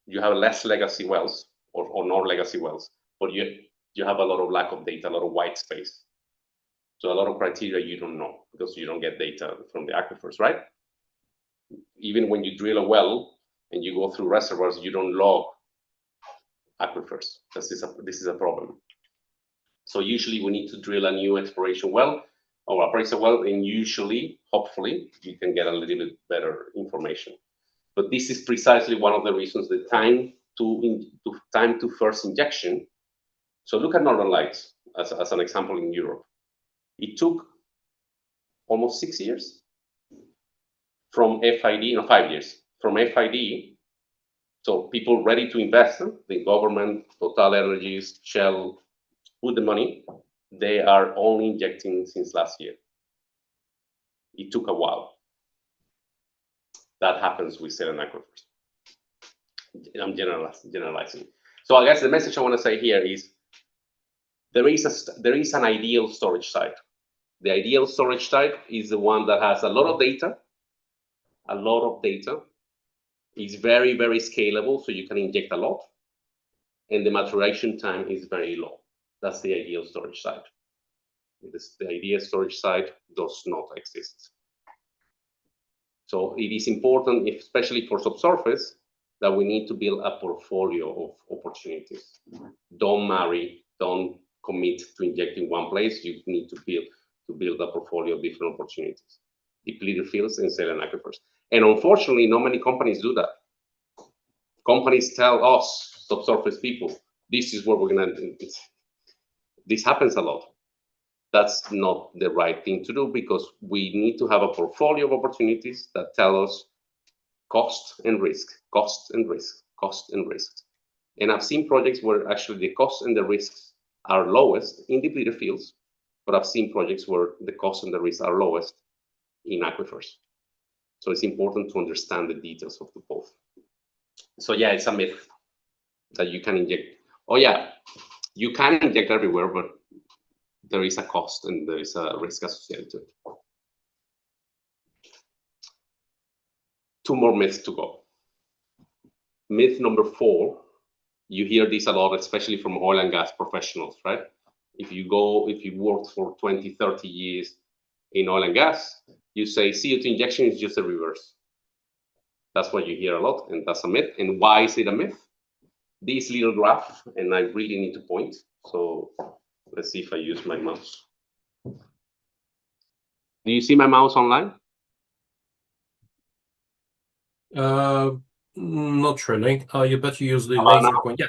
you have less legacy wells or no legacy wells, but you have a lot of lack of data, a lot of white space. So a lot of criteria you don't know because you don't get data from the aquifers, right? Even when you drill a well and you go through reservoirs, you don't log aquifers. This is a problem. So usually we need to drill a new exploration well or appraisal well, and usually, hopefully, you can get a little bit better information. But this is precisely one of the reasons the time to first injection. So look at Northern Lights as an example in Europe. It took almost 6 years from FID, 5 years from FID. So people ready to invest, the government, Total Energies, Shell, put the money. They are only injecting since last year. It took a while. That happens with saline aquifers. I'm generalizing. So I guess the message I want to say here is there is an ideal storage site. The ideal storage site is the one that has a lot of data. Is very, very scalable, so you can inject a lot, and the maturation time is very low. That's the ideal storage site. The ideal storage site does not exist. So it is important, especially for subsurface, that we need to build a portfolio of opportunities. Don't commit to injecting one place. You need to build a portfolio of different opportunities, depleted fields and saline aquifers. And unfortunately, not many companies do that. Companies tell us subsurface people. This is where we're gonna. This happens a lot. That's not the right thing to do, because we need to have a portfolio of opportunities that tell us cost and risk, cost and risk, cost and risk. And I've seen projects where actually the costs and the risks are lowest in depleted fields, but I've seen projects where the costs and the risks are lowest in aquifers. So it's important to understand the details of the both. So yeah, it's a myth that you can inject. Oh yeah, you can inject everywhere, but there is a cost and there is a risk associated to it. 2 more myths to go. Myth number 4, you hear this a lot, especially from oil and gas professionals, right? If you worked for 20, 30 years in oil and gas, you say CO2 injection is just a reverse. That's what you hear a lot, and that's a myth. And why is it a myth? This little graph, and I really need to point. So let's see if I use my mouse. Do you see my mouse online? Not really. You better use the How laser now? point.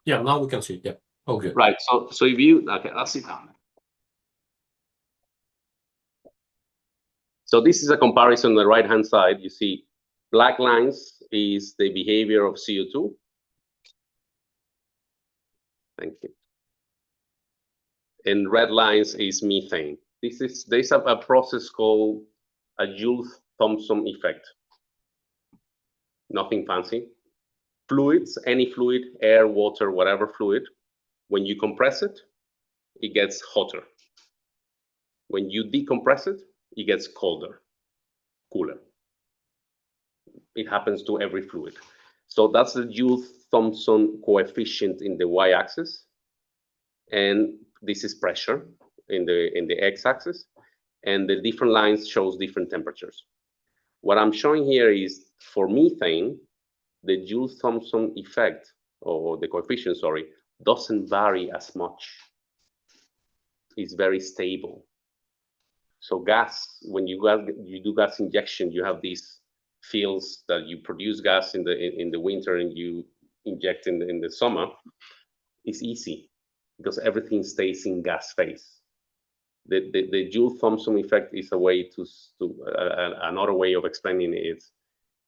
Yeah. Now we can see. Yeah. Oh, good. Right. So if you okay, I'll sit down. So this is a comparison on the right-hand side. You see black lines is the behavior of CO2. Thank you. And red lines is methane. There's a process called a Joule-Thomson effect. Nothing fancy. Fluids, any fluid, air, water, whatever fluid, when you compress it, it gets hotter. When you decompress it, it gets colder, cooler. It happens to every fluid. So that's the Joule-Thomson coefficient in the y-axis, and this is pressure in the x-axis, and the different lines shows different temperatures. What I'm showing here is for methane, the Joule-Thomson effect, or the coefficient, sorry, doesn't vary as much. It's very stable. So gas, when you do gas injection, you have these fields that you produce gas in the winter and you inject in the summer. It's easy because everything stays in gas phase. The Joule-Thomson effect is a way another way of explaining it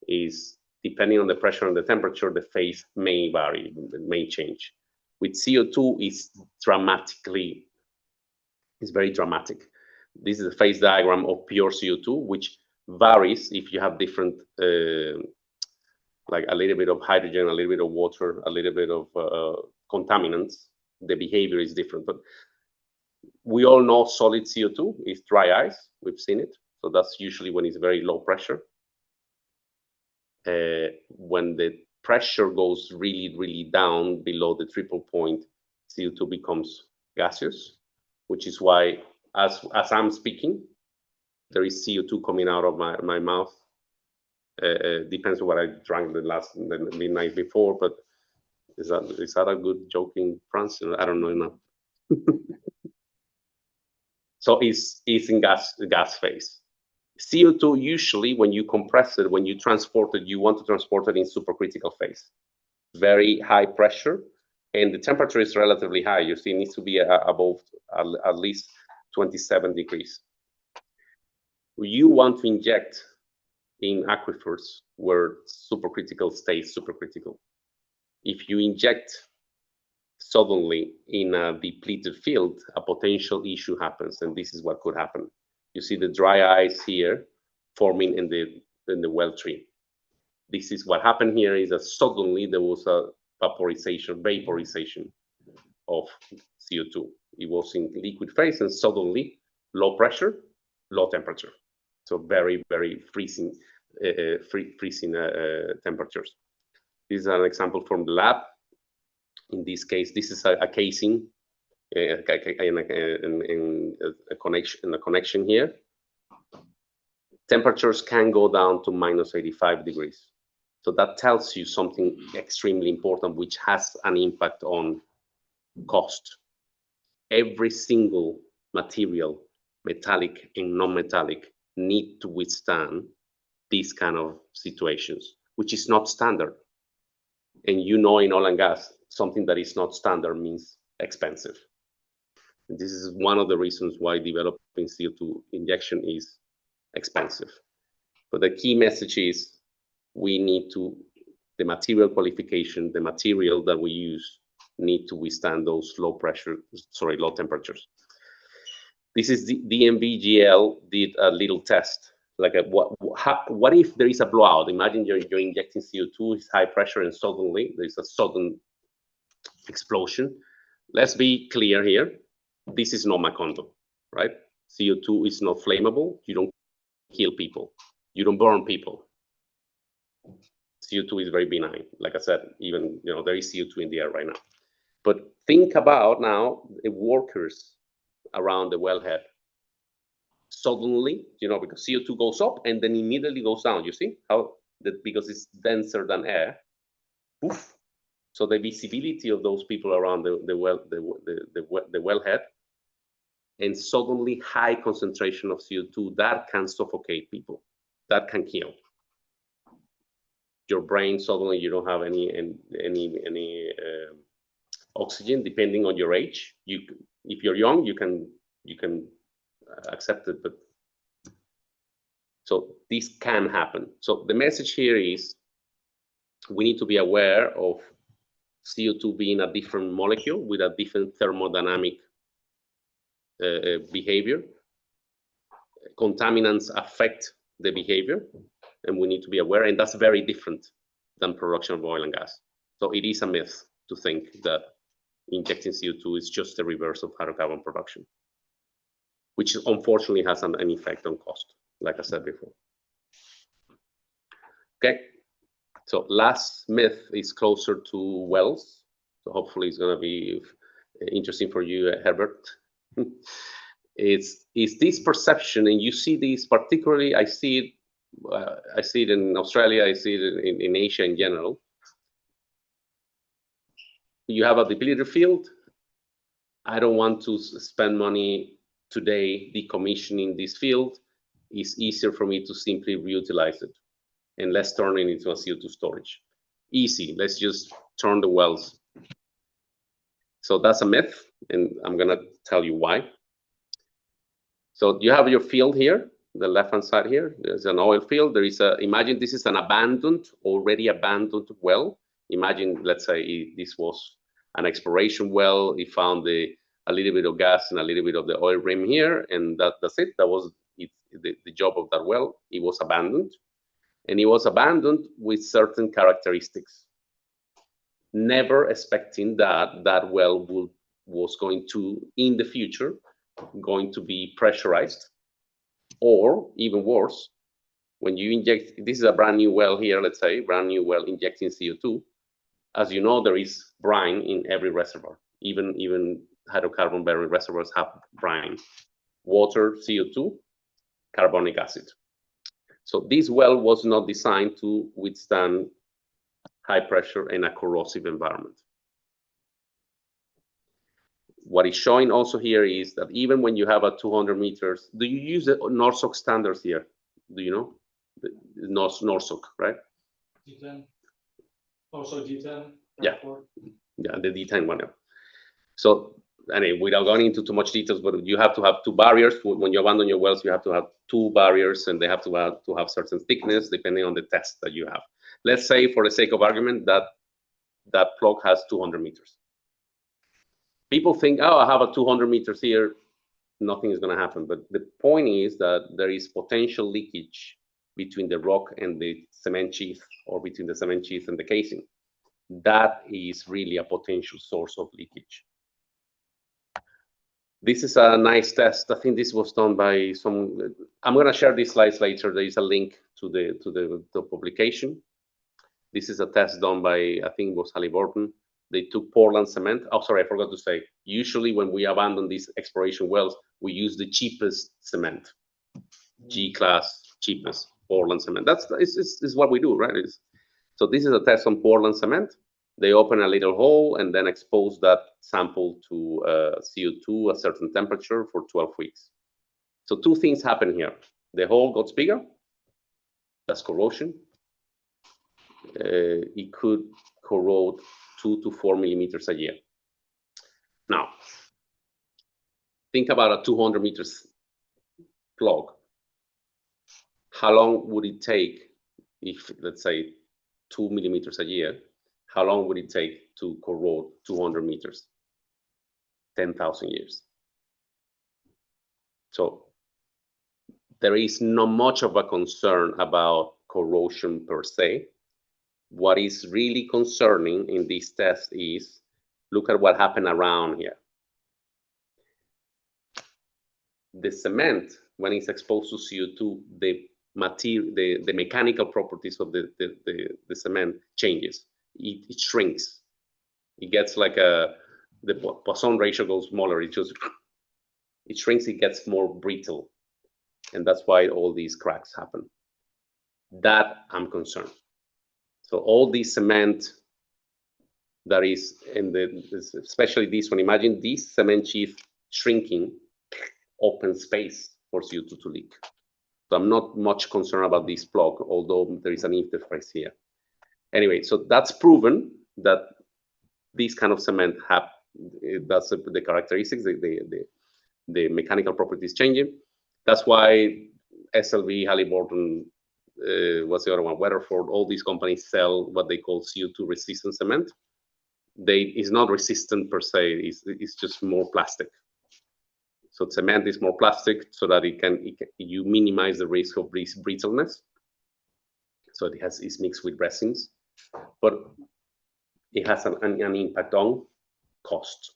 is depending on the pressure and the temperature, the phase may vary, may change. With CO2, it's very dramatic. This is a phase diagram of pure CO2, which varies if you have different, like a little bit of hydrogen, a little bit of water, a little bit of contaminants. The behavior is different. But we all know solid CO2 is dry ice. We've seen it. So that's usually when it's very low pressure. When the pressure goes really, really down below the triple point, CO2 becomes gaseous, which is why, as I'm speaking, there is CO2 coming out of my mouth. Depends on what I drank the midnight before, but is that a good joke in France? I don't know enough. So it's in gas phase. CO2 usually, when you compress it, when you transport it, you want to transport it in supercritical phase. Very high pressure, and the temperature is relatively high. You see, it needs to be above at least 27 degrees. You want to inject in aquifers where supercritical stays supercritical. If you inject suddenly in a depleted field, a potential issue happens, and this is what could happen. You see the dry ice here forming in the well tree. This is what happened here is that suddenly there was a vaporization of CO2. It was in liquid phase and suddenly low pressure, low temperature. So very, very freezing temperatures. This is an example from the lab. In this case, this is a casing in a connection here. Temperatures can go down to -85 degrees. So that tells you something extremely important, which has an impact on cost. Every single material, metallic and non-metallic, need to withstand these kind of situations, which is not standard. And you know, in oil and gas, something that is not standard means expensive. And this is one of the reasons why developing CO2 injection is expensive. But the key message is we need to, the material qualification, the material that we use need to withstand those low temperatures. This is the DNV did a little test, like what if there is a blowout? Imagine you're injecting CO2, it's high pressure, and suddenly there's a sudden explosion. Let's be clear here. This is not Macondo, right? CO2 is not flammable. You don't kill people. You don't burn people. CO2 is very benign. Like I said, even, there is CO2 in the air right now. But think about now the workers around the wellhead. Suddenly, because CO2 goes up and then immediately goes down. You see how that, because it's denser than air. Poof. So the visibility of those people around the wellhead, and suddenly high concentration of CO2 that can suffocate people, that can kill. Your brain suddenly, you don't have any oxygen, depending on your age. If you're young, you can accept it, but so this can happen. So the message here is we need to be aware of CO2 being a different molecule with a different thermodynamic behavior. Contaminants affect the behavior, and we need to be aware, and that's very different than production of oil and gas. So it is a myth to think that injecting CO2 is just the reverse of hydrocarbon production, which unfortunately has an effect on cost, like I said before. Okay, so last myth is closer to wells. So hopefully it's going to be interesting for you, Herbert. It's this perception, and you see this particularly, I see it in Australia, I see it in Asia in general. You have a depleted field. I don't want to spend money today decommissioning this field. It's easier for me to simply reutilize it and let's turn it into a CO2 storage. Easy, let's just turn the wells. So that's a myth, and I'm gonna tell you why. So you have your field here, the left-hand side here. There's an oil field. There is imagine this is an already abandoned well. Imagine, let's say this was an exploration well. It found a little bit of gas and a little bit of the oil rim here, and that's it. That was the job of that well. It was abandoned, and it was abandoned with certain characteristics. Never expecting that well was going to, in the future, going to be pressurized, or even worse, when you inject, this is a brand new well here, let's say, brand new well injecting CO2. As you know, there is brine in every reservoir. Even hydrocarbon-bearing reservoirs have brine. Water, CO2, carbonic acid. So this well was not designed to withstand high pressure in a corrosive environment. What is showing also here is that even when you have a 200 meters, do you use the NORSOK standards here? Do you know? The NORSOK, right? D10. Also D10. Yeah. Yeah, the D10 one. So anyway, without going into too much details, but you have to have two barriers. When you abandon your wells, you have to have two barriers, and they have to have certain thickness depending on the test that you have. Let's say, for the sake of argument, that plug has 200 meters. People think, oh, I have a 200 meters here, nothing is going to happen. But the point is that there is potential leakage between the rock and the cement sheath, or between the cement sheath and the casing. That is really a potential source of leakage. This is a nice test. I think this was done by some. I'm going to share these slides later. There is a link to the publication. This is a test done by, I think it was Halliburton. They took Portland cement. Oh, sorry, I forgot to say. Usually when we abandon these exploration wells, we use the cheapest cement, G-class, cheapest Portland cement. That's what we do, right? So this is a test on Portland cement. They open a little hole and then expose that sample to CO2 at a certain temperature for 12 weeks. So two things happen here. The hole gets bigger. That's corrosion. It could corrode 2 to 4 millimeters a year. Now, think about a 200 meters plug. How long would it take if, let's say, 2 millimeters a year? How long would it take to corrode 200 meters? 10,000 years. So there is not much of a concern about corrosion per se. What is really concerning in this test is, look at what happened around here. The cement, when it's exposed to CO2, the mechanical properties of the cement changes. It shrinks. It gets like the Poisson ratio goes smaller. It shrinks, it gets more brittle. And that's why all these cracks happen. That I'm concerned. So all this cement that is in especially this one, imagine this cement sheath shrinking, open space for CO2 to leak. So I'm not much concerned about this plug, although there is an interface here. Anyway, so that's proven that this kind of cement that's the characteristics, the mechanical properties changing. That's why SLV, Halliburton, what's the other one? Weatherford, all these companies sell what they call CO2 resistant cement. It's not resistant per se, it's just more plastic. So cement is more plastic so that you minimize the risk of brittleness. So it's mixed with resins, but it has an impact on cost.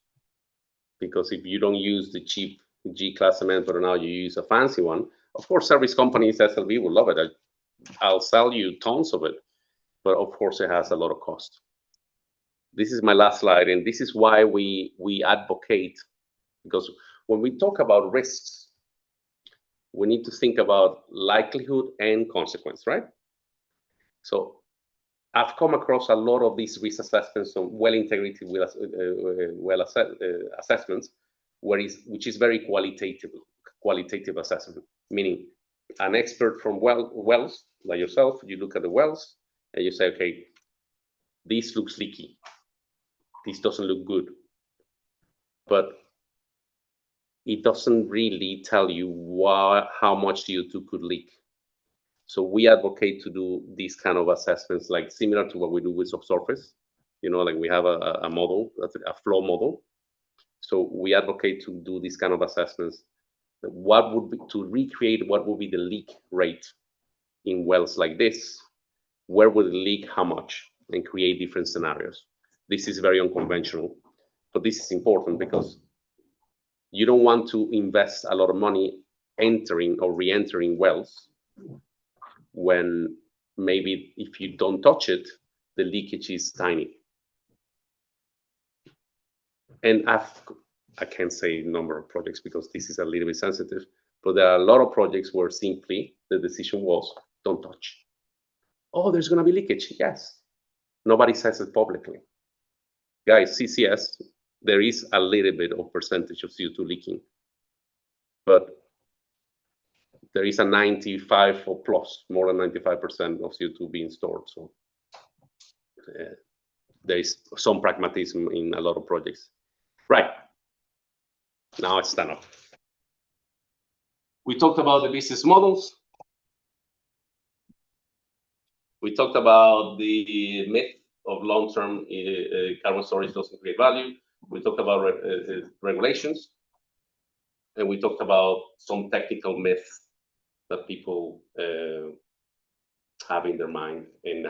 Because if you don't use the cheap G-class cement, but now you use a fancy one, of course, service companies, SLV will love it. I'll sell you tons of it, but of course it has a lot of cost. This is my last slide, and this is why we advocate, because when we talk about risks, we need to think about likelihood and consequence, right? So I've come across a lot of these risk assessments on well-integrated assessments, which is very qualitative assessment, meaning an expert from wells, like yourself, you look at the wells and you say, okay, this looks leaky. This doesn't look good. But it doesn't really tell you how much CO2 could leak. So we advocate to do these kind of assessments, like similar to what we do with subsurface. You know, like we have a model, a flow model. So we advocate to do these kind of assessments. To recreate what would be the leak rate in wells like this, where would it leak, how much, and create different scenarios. This is very unconventional, but this is important because you don't want to invest a lot of money entering or re-entering wells when maybe if you don't touch it, the leakage is tiny. And I can't say number of projects because this is a little bit sensitive, but there are a lot of projects where simply the decision was don't touch. Oh, there's going to be leakage. Yes. Nobody says it publicly. Guys, CCS, there is a little bit of percentage of CO2 leaking, but there is a 95 or plus, more than 95% of CO2 being stored. So there is some pragmatism in a lot of projects. Right. Now I stand up. We talked about the business models. We talked about the myth of long-term carbon storage doesn't create value. We talked about regulations. And we talked about some technical myths that people have in their mind and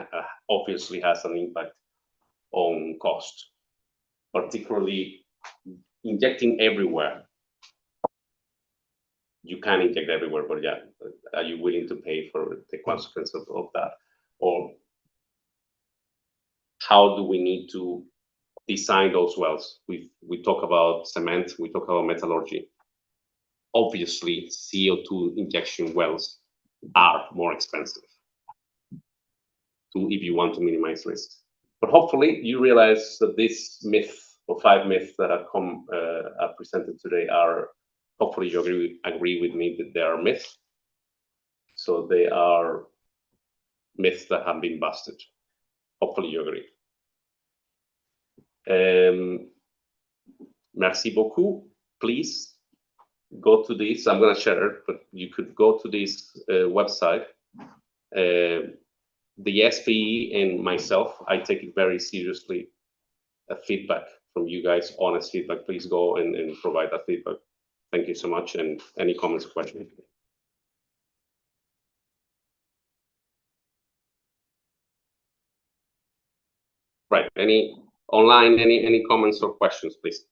obviously has an impact on cost, particularly injecting everywhere. You can inject everywhere, but yeah, are you willing to pay for the consequence of that? Or how do we need to design those wells? We talk about cement, we talk about metallurgy. Obviously, CO2 injection wells are more expensive if you want to minimize risks. But hopefully you realize that this myth or 5 myths that are presented today are, hopefully you agree with me that they are myths. So they are myths that have been busted. Hopefully you agree. Merci beaucoup. Please go to this. I'm going to share it, but you could go to this website. The SPE and myself, I take it very seriously. Feedback from you guys, honest feedback. Please go and provide that feedback. Thank you so much. And any comments or questions? Right. Any online, any comments or questions, please?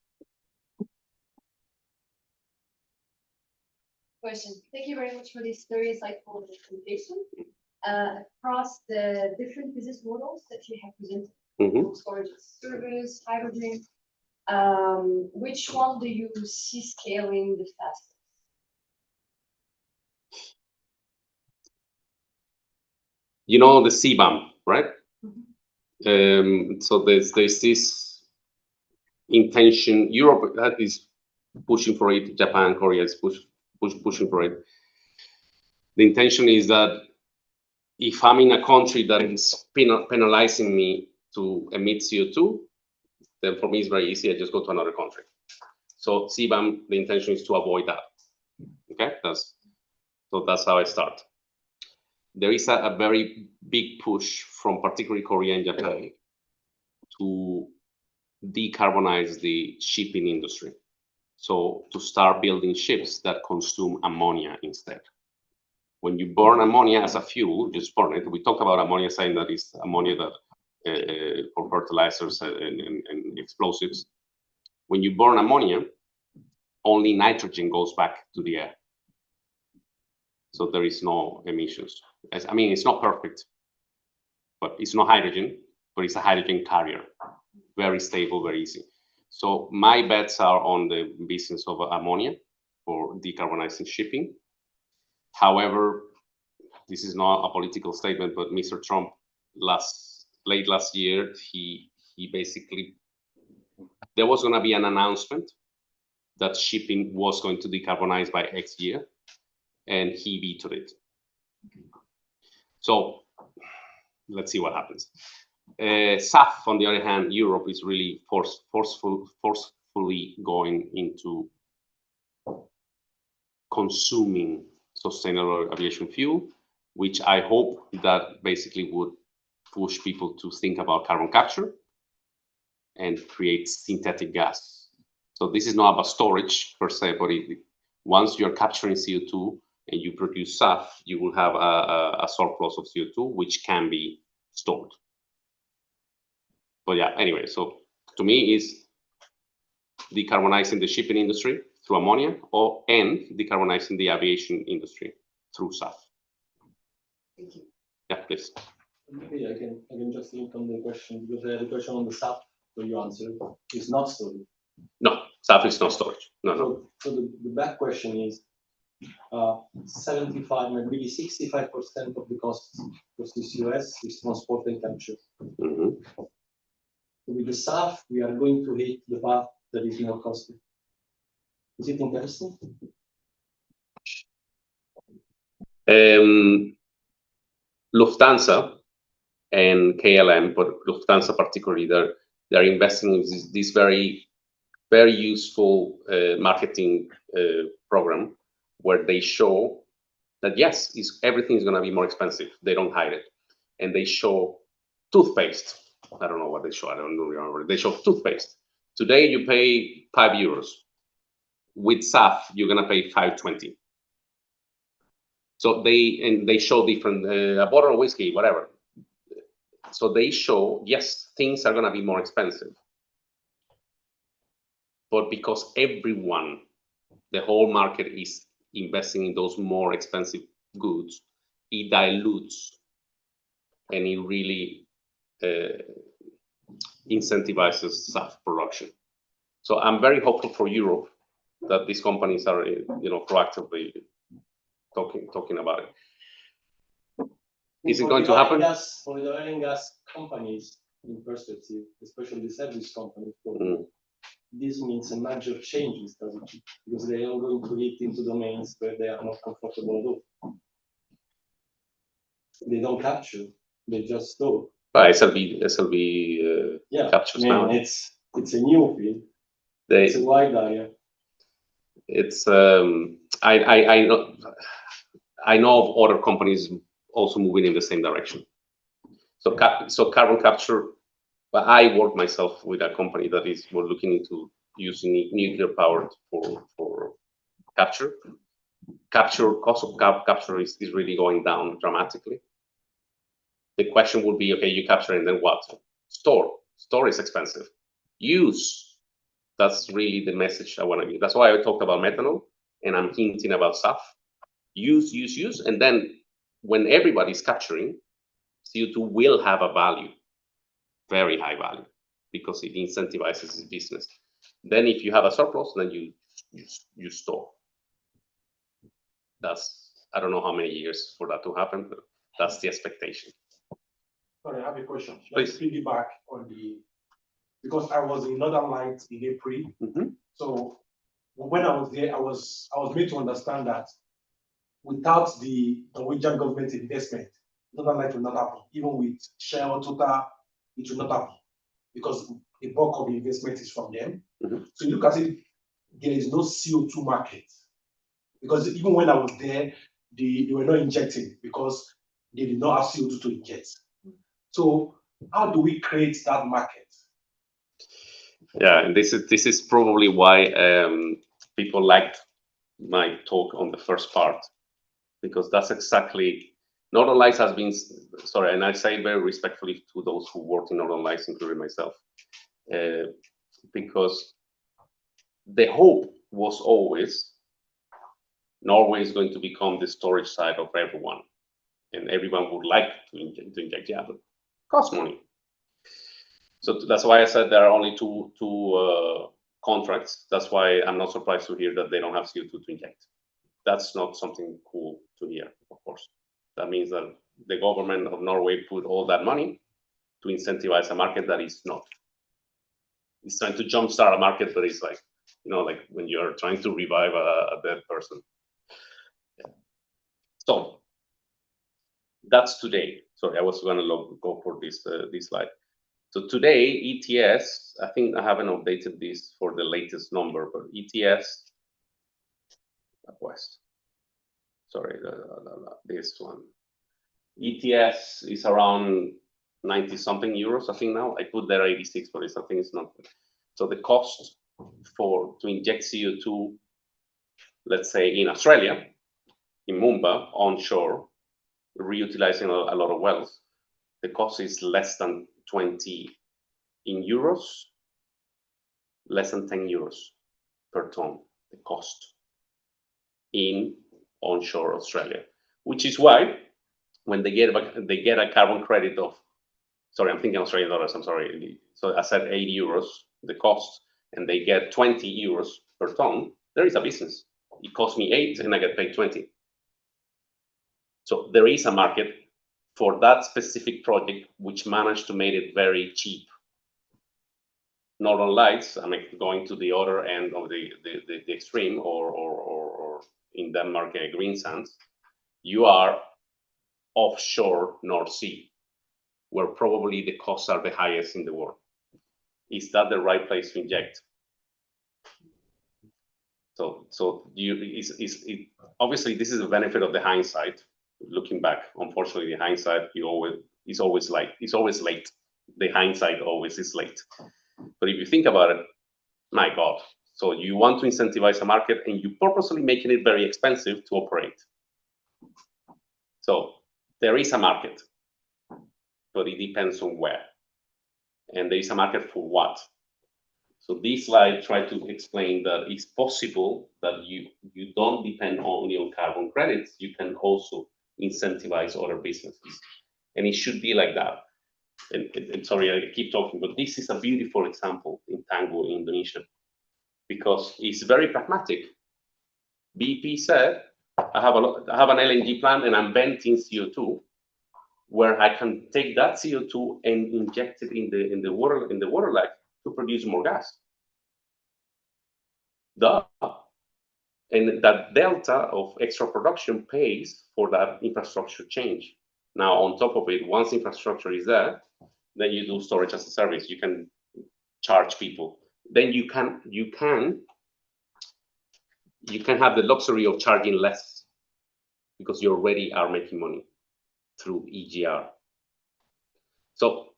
Question. Thank you very much for this very insightful presentation. Across the different business models that you have presented, storage as a service, hydrogen, which one do you see scaling the fastest? You know the CBAM, right? So there's this intention. Europe is pushing for it. Japan, Korea is pushing for it. The intention is that if I'm in a country that is penalizing me to emit CO2, then for me it's very easy. I just go to another country. So CBAM, the intention is to avoid that. Okay, that's how I start. There is a very big push from particularly Korea and Japan to decarbonize the shipping industry. So to start building ships that consume ammonia instead. When you burn ammonia as a fuel, just burn it. We talk about ammonia saying that it's ammonia that for fertilizers and explosives. When you burn ammonia, only nitrogen goes back to the air. So there is no emissions. I mean, it's not perfect, but it's not hydrogen, but it's a hydrogen carrier. Very stable, very easy. So my bets are on the business of ammonia for decarbonizing shipping. However, this is not a political statement, but Mr. Trump late last year, he basically, there was going to be an announcement that shipping was going to decarbonize by X year, and he vetoed it. So let's see what happens. SAF, on the other hand, Europe is really forcefully going into consuming sustainable aviation fuel, which I hope that basically would push people to think about carbon capture and create synthetic gas. So this is not about storage per se, but once you're capturing CO2 and you produce SAF, you will have a surplus of CO2, which can be stored. But yeah, anyway, so to me is decarbonizing the shipping industry through ammonia and decarbonizing the aviation industry through SAF. Thank you. Yeah, please. Maybe I can just link on the question, because I had a question on the SAF, so you answered. It's not storage. No, SAF is not storage. No. So the back question is 75, maybe 65% of the costs for CCUS is transport and capture. With the SAF, we are going to hit the path that is more costly. Is it interesting? Lufthansa and KLM, but Lufthansa particularly, they're investing in this very, very useful marketing program where they show that yes, everything is going to be more expensive. They don't hide it, and they show toothpaste. I don't know what they show. I don't remember. They show toothpaste. Today you pay €5. With SAF, you're going to pay $5.20. So they show different a bottle of whiskey, whatever. So they show yes, things are going to be more expensive, but because everyone, the whole market is investing in those more expensive goods, it dilutes and it really incentivizes SAF production. So I'm very hopeful for Europe that these companies are, proactively talking about it. Is it going to happen? For the oil and gas companies, in perspective, especially the service companies, this means a major change in strategy because they are going to hit into domains where they are not comfortable at all. They don't capture; they just store. SLB captures now. It's a new field. It's a wide area. It's I know of other companies also moving in the same direction. So carbon capture. But I work myself with a company that we're looking into using nuclear power for capture. Cost of capture is really going down dramatically. The question would be, okay, you capture and then what? Store is expensive. Use, that's really the message I want to give. That's why I talked about methanol, and I'm hinting about SAF. Use, and then when everybody's capturing, CO2 will have a value, very high value, because it incentivizes the business. Then if you have a surplus, then you store. That's, I don't know how many years for that to happen, but that's the expectation. Sorry, I have a question. Please. Let's piggyback on because I was in Northern Lights in April. So when I was there, I was made to understand that without the Norwegian government investment, Northern Lights will not happen. Even with Shell, Total, it will not happen because the bulk of the investment is from them. So you look at it, there is no CO2 market because even when I was there, they were not injecting because they did not have CO2 to inject. So how do we create that market? Yeah, and this is probably why people liked my talk on the first part, because that's exactly, Northern Lights has been, sorry, and I say very respectfully to those who work in Northern Lights, including myself, because the hope was always Norway is going to become the storage site of everyone, and everyone would like to inject, yeah, but it costs money. So that's why I said there are only two contracts. That's why I'm not surprised to hear that they don't have CO2 to inject. That's not something cool to hear, of course. That means that the government of Norway put all that money to incentivize a market that is not. It's trying to jumpstart a market, but it's like, you know, like when you're trying to revive a dead person. Yeah. So that's today. Sorry, I was going to go for this slide. So today, ETS, I think I haven't updated this for the latest number, but ETS, West, sorry, this one. ETS is around 90 something euros, I think now. I put there 86, but I think it's not. So the cost to inject CO2, let's say in Australia, in Mumba, onshore, reutilizing a lot of wells, the cost is less than 20 in euros, less than 10 euros per ton, the cost in onshore Australia, which is why when they get a carbon credit of, sorry, I'm thinking Australian dollars, I'm sorry. So I said 80 euros, the cost, and they get 20 euros per ton, there is a business. It costs me 8 and I get paid 20. So there is a market for that specific project, which managed to make it very cheap. Northern Lights, I mean, going to the other end of the extreme, or in Denmark, green sands, you are offshore North Sea, where probably the costs are the highest in the world. Is that the right place to inject? So obviously this is the benefit of the hindsight. Looking back, unfortunately, the hindsight is always late. The hindsight always is late. But if you think about it, my God. So you want to incentivize a market and you purposely making it very expensive to operate. So there is a market, but it depends on where. And there is a market for what? So this slide tries to explain that it's possible that you don't depend only on carbon credits, you can also incentivize other businesses. And it should be like that. And sorry, I keep talking, but this is a beautiful example in Tangguh, Indonesia, because it's very pragmatic. BP said, I have an LNG plant and I'm venting CO2, where I can take that CO2 and inject it in the water leg to produce more gas. Duh. And that delta of extra production pays for that infrastructure change. Now, on top of it, once infrastructure is there, then you do storage as a service. You can charge people. Then you can have the luxury of charging less because you already are making money through EGR. So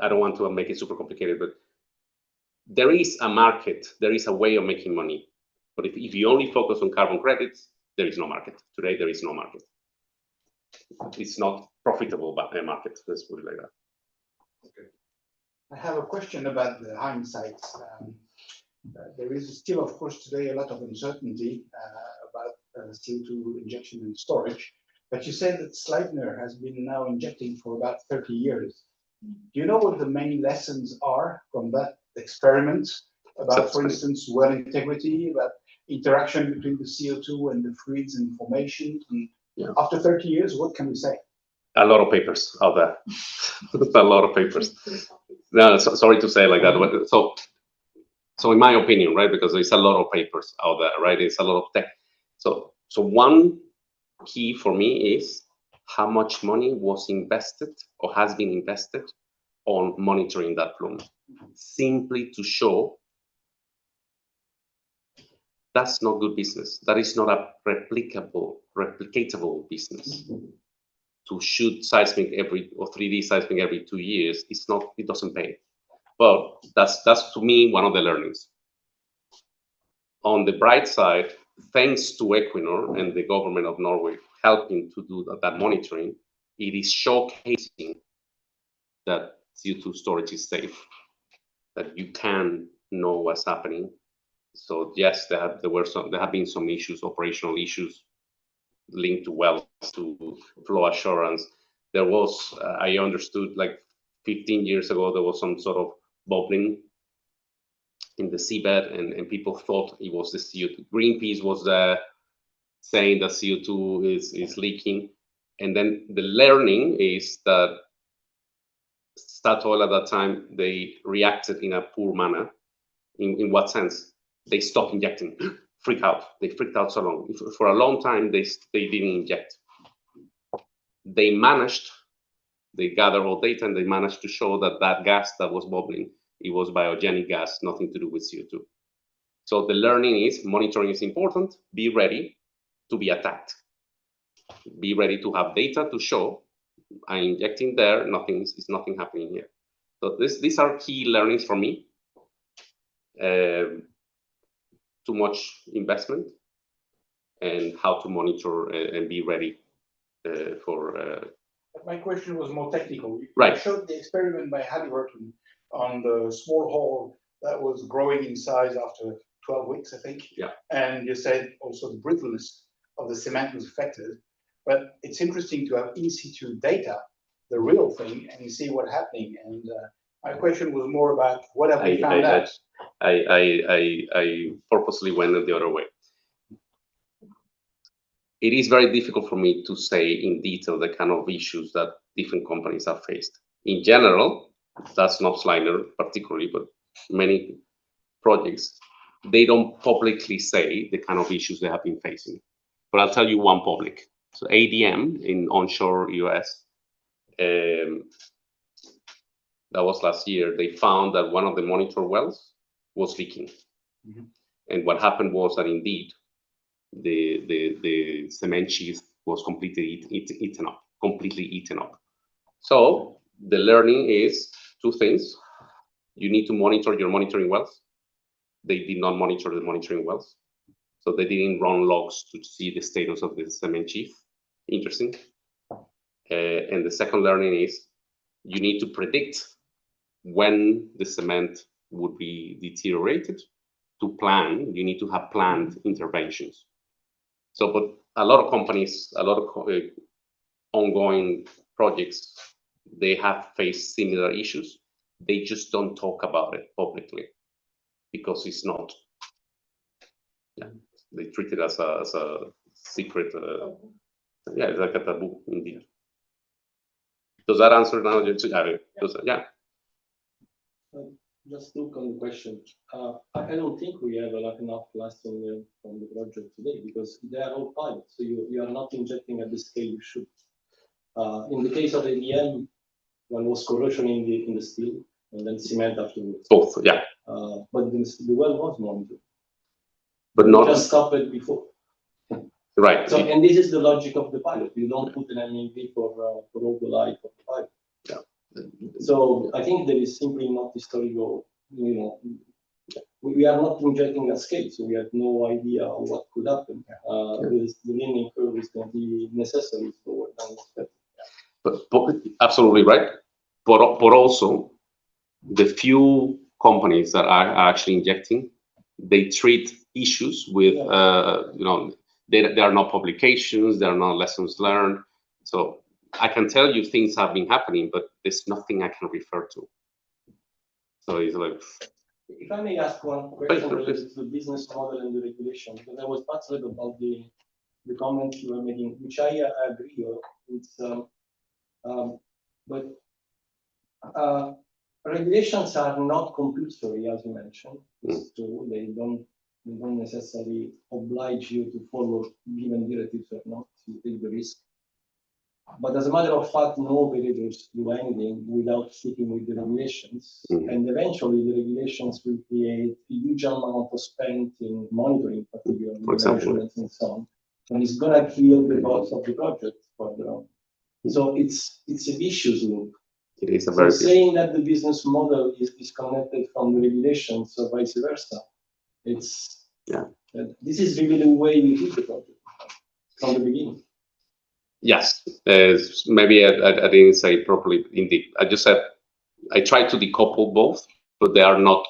I don't want to make it super complicated, but there is a market, there is a way of making money. But if you only focus on carbon credits, there is no market. Today, there is no market. It's not profitable, but a market, let's put it like that. Okay. I have a question about the hindsight. There is still, of course, today a lot of uncertainty about CO2 injection and storage. But you said that Sleipner has been now injecting for about 30 years. Do you know what the main lessons are from that experiment about, for instance, well integrity, about interaction between the CO2 and the fluids and formation? And yeah. After 30 years, what can we say? A lot of papers out there. A lot of papers. No, sorry to say like that. But so in my opinion, right, because there's a lot of papers out there, right? It's a lot of tech. So one key for me is how much money was invested or has been invested on monitoring that plume, simply to show that's not good business. That is not a replicatable business. To shoot seismic or 3D seismic every 2 years, it doesn't pay. But that's to me one of the learnings. On the bright side, thanks to Equinor and the government of Norway helping to do that monitoring, it is showcasing that CO2 storage is safe, that you can know what's happening. So yes, there have been some issues, operational issues linked to wells, to flow assurance. There was, I understood, like 15 years ago, there was some sort of bubbling in the seabed, and people thought it was the CO2. Greenpeace was saying that CO2 is leaking. And then the learning is that Statoil at that time, they reacted in a poor manner. In what sense? They stopped injecting, freak out. They freaked out so long. For a long time, they didn't inject. They gathered all data, and they managed to show that gas that was bubbling, it was biogenic gas, nothing to do with CO2. So the learning is monitoring is important. Be ready to be attacked. Be ready to have data to show I'm injecting there, is nothing happening here. So these are key learnings for me. Too much investment and how to monitor and be ready for. My question was more technical. Right. You showed the experiment by Halliburton on the small hole that was growing in size after 12 weeks, I think. Yeah. And you said also the brittleness of the cement was affected. But it's interesting to have in situ data, the real thing, and see what's happening. And my question was more about what have we found out? I purposely went the other way. It is very difficult for me to say in detail the kind of issues that different companies have faced. In general, that's not Sleipner particularly, but many projects, they don't publicly say the kind of issues they have been facing. But I'll tell you one public. So ADM in onshore US, that was last year, they found that one of the monitor wells was leaking. Mm-hmm. And what happened was that indeed, the cement sheath was completely eaten up. So the learning is two things. You need to monitor your monitoring wells. They did not monitor the monitoring wells. So they didn't run logs to see the status of the cement sheath. Interesting. And the second learning is you need to predict when the cement would be deteriorated. To plan, you need to have planned interventions. So, but a lot of companies, a lot of ongoing projects, they have faced similar issues. They just don't talk about it publicly because it's not. Yeah, they treat it as a secret. Yeah, it's like a taboo indeed. Does that answer now? Yeah. Just look on the question. I don't think we have enough lesson from the project today because they are all pilots. So you are not injecting at the scale you should. In the case of ADM, one was corrosion in the steel, and then cement afterwards. Both, yeah. But the well was monitored. But You not can stop it before. right. So, and this is the logic of the pilot. You don't put an MEV for all the life of the pilot. Yeah. So I think there is simply not historical, we are not injecting a scale, so we have no idea what could happen. The learning curve is going to be necessarily slower than expected. But absolutely right. But also, the few companies that are actually injecting, they treat issues with, there are no publications, there are no lessons learned. So I can tell you things have been happening, but there's nothing I can refer to. So it's like. If I may ask one question related to the business model and the regulation, because I was puzzled about the comments you were making, which I agree with. But regulations are not compulsory, as you mentioned. It's true. They don't necessarily oblige you to follow given directives or not. You take the risk. But as a matter of fact, no operators do anything without sticking with the regulations. And eventually, the regulations will create a huge amount of spend in monitoring, particularly measurements and so on. And it's going to kill the cost of the project further on. So it's a vicious loop. It is a very saying that the business model is disconnected from the regulations or vice versa, it's this is really the way we do the project from the beginning. Yes, maybe I didn't say it properly. Indeed, I just said I try to decouple both, but they are not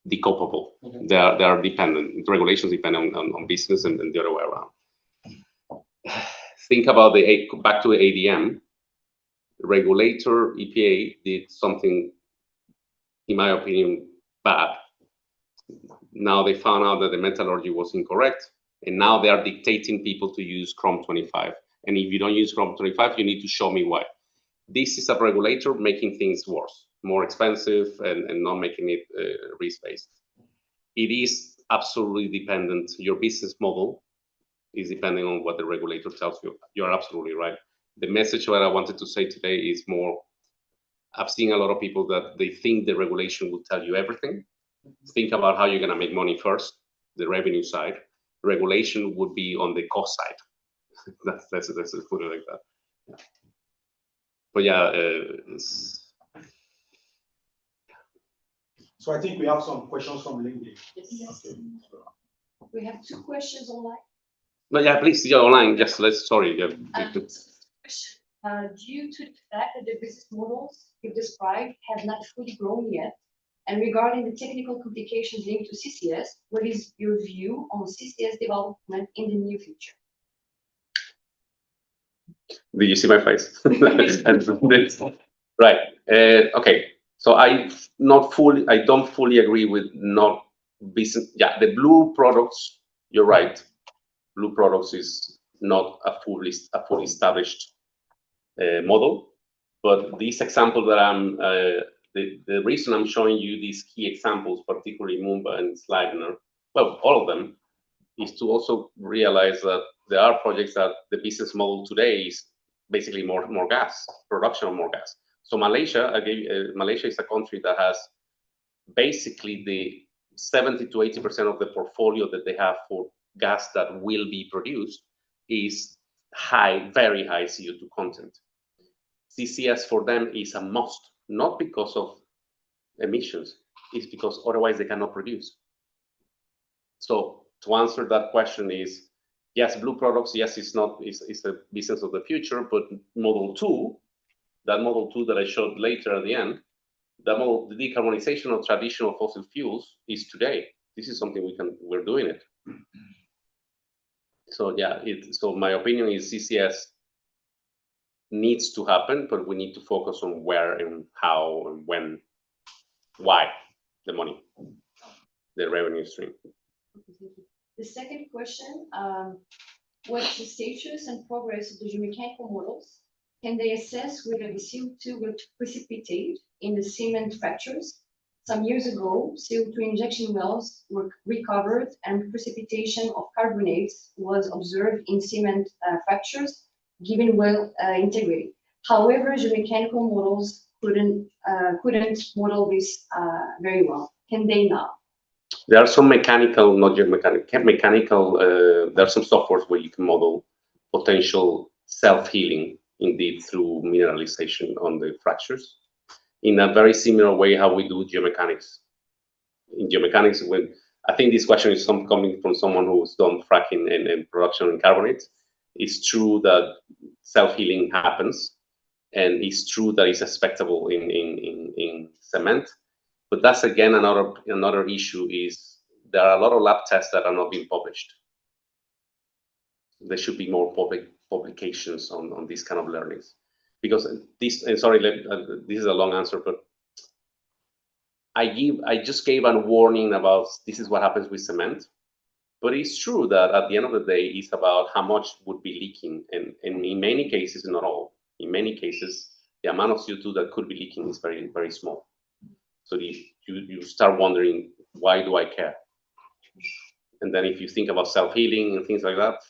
decouplable. They are dependent. The regulations depend on business and the other way around. Think about back to the ADM. The regulator EPA did something, in my opinion, bad. Now they found out that the metallurgy was incorrect, and now they are dictating people to use Chrome 25. And if you don't use Chrome 25, you need to show me why. This is a regulator making things worse, more expensive, and not making it risk-based. It is absolutely dependent. Your business model is depending on what the regulator tells you. You're absolutely right. The message that I wanted to say today is more, I've seen a lot of people that they think the regulation will tell you everything. Think about how you're going to make money first, the revenue side. Regulation would be on the cost side. Let's put it like that. Yeah. But yeah, so I think we have some questions from LinkedIn. Yes. We have 2 questions online. But yeah, please, you're online. Just sorry. Question. Due to the fact that the business models you described have not fully grown yet, and regarding the technical complications linked to CCS, what is your view on CCS development in the near future? Did you see my face? Right. Okay. So I don't fully agree with not business. Yeah, the blue products. You're right. Blue products is not a fully established model, but this example that I'm the reason I'm showing you these key examples, particularly Mumba and Slagner, well, all of them, is to also realize that there are projects that the business model today is basically more gas, production of more gas. So Malaysia, Malaysia is a country that has basically the 70 to 80% of the portfolio that they have for gas that will be produced is high, very high CO2 content. CCS for them is a must, not because of emissions, it's because otherwise they cannot produce. So to answer that question is, yes, blue products, yes, it's the business of the future, but model 2, that model 2 that I showed later at the end, that model, the decarbonization of traditional fossil fuels is today. This is something we're doing it. So yeah, so my opinion is CCS needs to happen, but we need to focus on where and how and when, why the money, the revenue stream. The second question, what is the status and progress of the geomechanical models? Can they assess whether the CO2 will precipitate in the cement fractures? Some years ago, CO2 injection wells were recovered and precipitation of carbonates was observed in cement fractures, given well integrity. However, geomechanical models couldn't model this very well. Can they now? There are some mechanical, not just mechanical, there are some softwares where you can model potential self-healing, indeed, through mineralization on the fractures, in a very similar way how we do geomechanics. In geomechanics, when I think this question is coming from someone who's done fracking and production in carbonate, it's true that self-healing happens, and it's true that it's expectable in cement. But that's again another issue is there are a lot of lab tests that are not being published. There should be more publications on these kind of learnings, because this. And sorry, this is a long answer, but I just gave a warning about this is what happens with cement. But it's true that at the end of the day, it's about how much would be leaking, and in many cases, not all. In many cases, the amount of CO2 that could be leaking is very, very small. So you start wondering, why do I care? And then if you think about self-healing and things like that.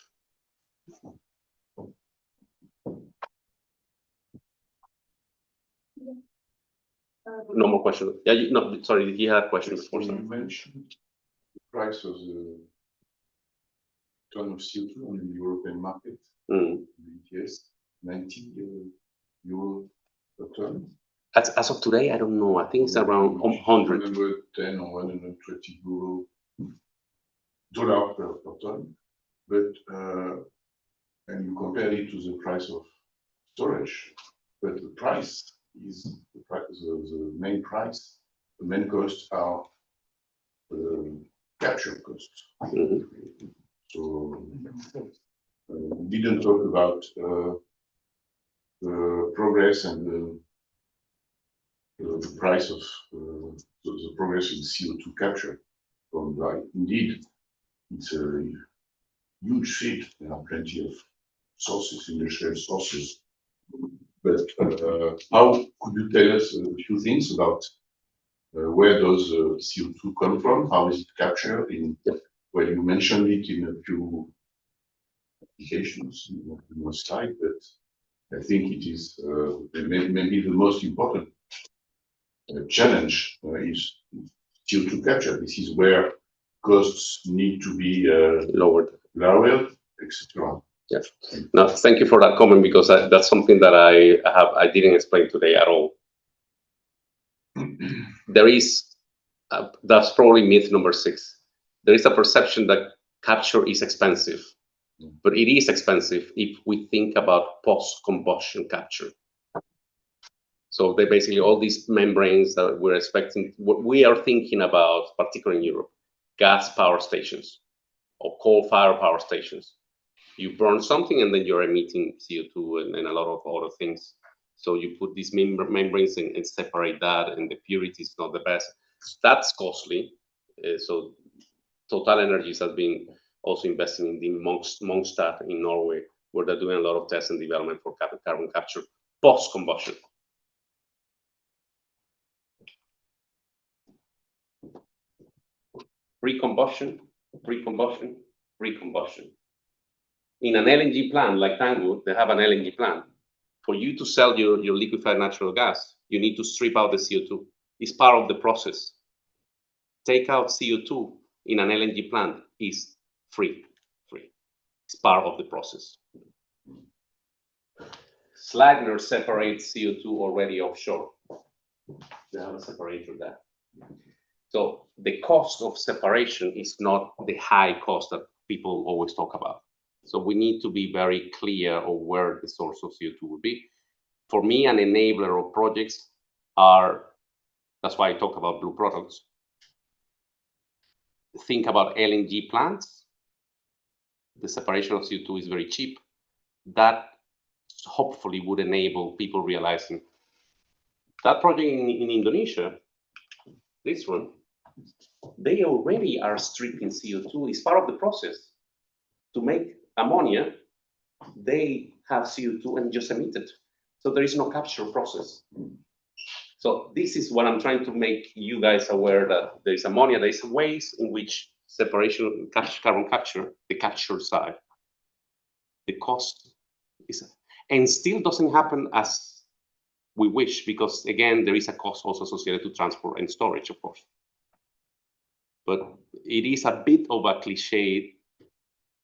No more questions. Yeah, no, sorry, he had questions. You mentioned the price of the ton of CO2 on the European market, ETS, 90 euro per ton. As of today, I don't know. I think it's around 100. 110 or 120 dollar per ton. But and you compare it to the price of storage, but the price is the main price. The main costs are capture costs. So we didn't talk about the progress and the price of the progress in CO2 capture from light. Indeed, it's a huge field. There are plenty of sources, industrial sources. But how could you tell us a few things about where does CO2 come from? How is it captured? Well, you mentioned it in a few applications in your slide, but I think it is maybe the most important challenge is CO2 capture. This is where costs need to be lowered, etc. Yeah. No, thank you for that comment, because that's something that I didn't explain today at all. There is that's probably myth number 6. There is a perception that capture is expensive, but it is expensive if we think about post-combustion capture. So they basically all these membranes that we're expecting, what we are thinking about, particularly in Europe, gas power stations or coal-fired power stations. You burn something and then you're emitting CO2 and a lot of other things. So you put these membranes and separate that, and the purity is not the best. That's costly. So Total Energies has been also investing in the Mongstad in Norway, where they're doing a lot of tests and development for carbon capture post-combustion. Pre-combustion. In an LNG plant like Tangguh, they have an LNG plant. For you to sell your liquefied natural gas, you need to strip out the CO2. It's part of the process. Take out CO2 in an LNG plant is free. It's part of the process. Slagner separates CO2 already offshore. They have a separator there. So the cost of separation is not the high cost that people always talk about. So we need to be very clear of where the source of CO2 will be. For me, an enabler of projects are, that's why I talk about blue products. Think about LNG plants. The separation of CO2 is very cheap. That hopefully would enable people realizing that project in Indonesia, this one, they already are stripping CO2. It's part of the process. To make ammonia, they have CO2 and just emit it. So there is no capture process. So this is what I'm trying to make you guys aware, that there is ammonia, there is ways in which separation, carbon capture, the capture side, the cost is, and still doesn't happen as we wish, because again, there is a cost also associated to transport and storage, of course. But it is a bit of a cliche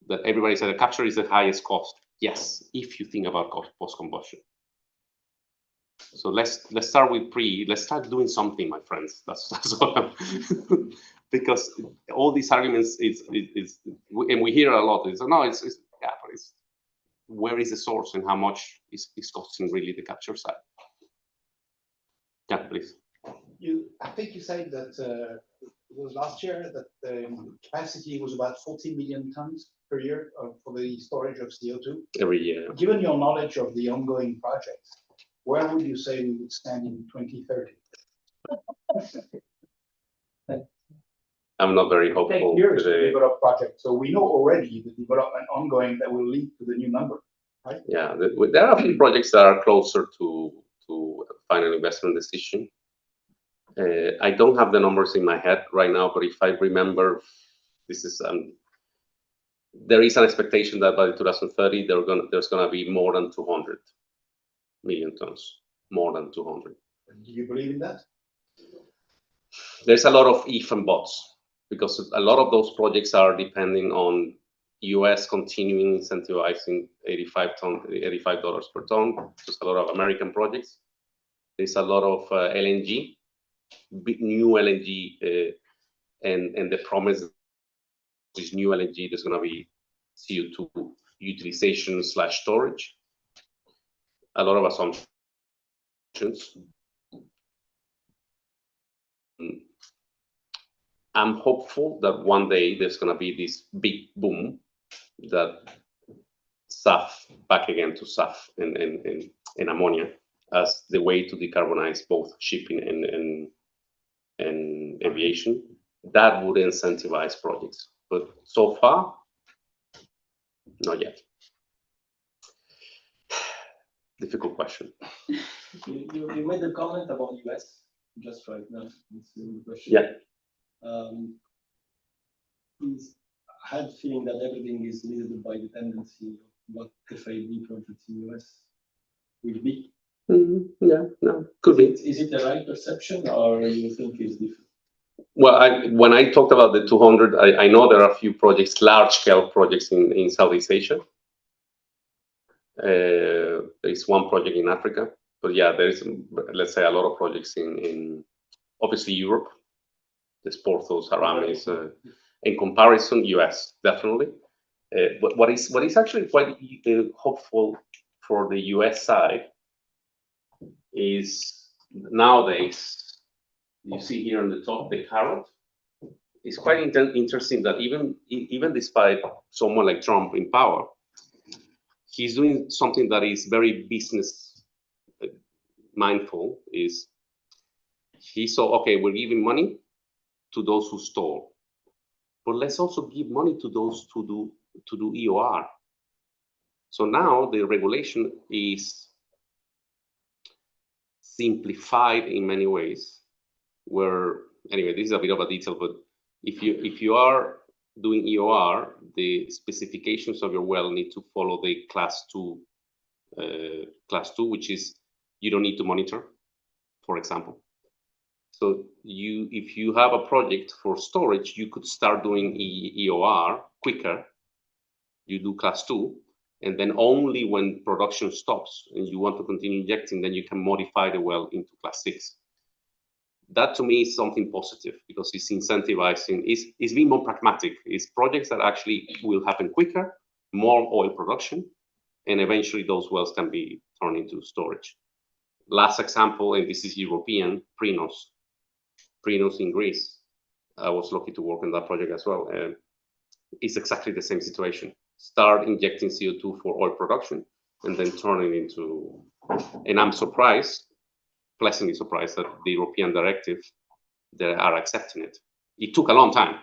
that everybody said the capture is the highest cost. Yes, if you think about post-combustion. So let's start with let's start doing something, my friends. That's what I'm because all these arguments and we hear a lot. It's no, it's yeah, but it's where is the source and how much is costing really the capture side? Yeah, please. I think you said that it was last year that the capacity was about 40 million tons per year for the storage of CO2. Every year. Given your knowledge of the ongoing projects, where would you say we would stand in 2030? I'm not very hopeful. 10 years to develop projects. So we know already the development ongoing that will lead to the new number, right? Yeah, there are a few projects that are closer to final investment decision. I don't have the numbers in my head right now, but if I remember, this is there is an expectation that by 2030 there's gonna be more than 200 million tons, more than 200. Do you believe in that? There's a lot of if and buts, because a lot of those projects are depending on US continuing incentivizing $85 per ton. There's a lot of American projects. There's a lot of LNG, new LNG, and the promise is new LNG. There's going to be CO2 utilization / storage. A lot of assumptions. I'm hopeful that one day there's going to be this big boom that SAF back again to SAF and ammonia as the way to decarbonize both shipping and aviation. That would incentivize projects, but so far, not yet. Difficult question. You made a comment about US just right now. Yeah. I had a feeling that everything is limited by dependency of what FID projects in US will be. Yeah, no, could be. Is it the right perception, or you think it's different? Well, when I talked about the 200, I know there are a few projects, large-scale projects in Southeast Asia. There is one project in Africa, but yeah, there is, let's say, a lot of projects in obviously Europe. There's Porthos, Aramis. In comparison, US definitely. But what is actually quite hopeful for the US side is nowadays. You see here on the top the carrot. It's quite interesting that even despite someone like Trump in power, he's doing something that is very business mindful. Is he saw, okay, we're giving money to those who store, but let's also give money to those who do EOR. So now the regulation is simplified in many ways. Where anyway, this is a bit of a detail, but if you are doing EOR, the specifications of your well need to follow the class 2, which is you don't need to monitor, for example. So if you have a project for storage, you could start doing EOR quicker. You do class 2, and then only when production stops and you want to continue injecting, then you can modify the well into class 6. That to me is something positive because it's incentivizing, it's being more pragmatic. It's projects that actually will happen quicker, more oil production, and eventually those wells can be turned into storage. Last example, and this is European, Prinos in Greece. I was lucky to work on that project as well. It's exactly the same situation. Start injecting CO2 for oil production and then turn it into, and I'm pleasantly surprised that the European directive, they are accepting it. It took a long time.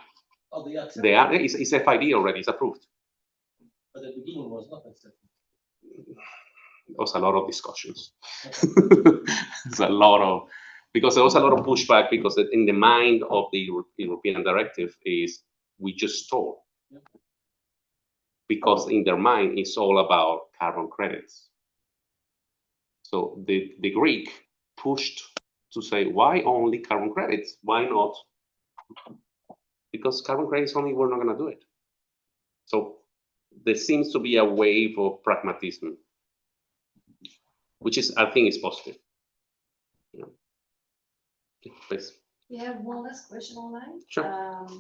Oh, they accept They are, it's FID already, it's approved. But at the beginning was not accepted. There was a lot of discussions. There's a lot of, because there was a lot of pushback because in the mind of the European directive is we just store. Yep. Because in their mind, it's all about carbon credits. So the Greek pushed to say, why only carbon credits? Why not? Because carbon credits only, we're not going to do it. So there seems to be a wave of pragmatism, which is, I think, is positive. Yeah. Please. We have one last question online. Sure.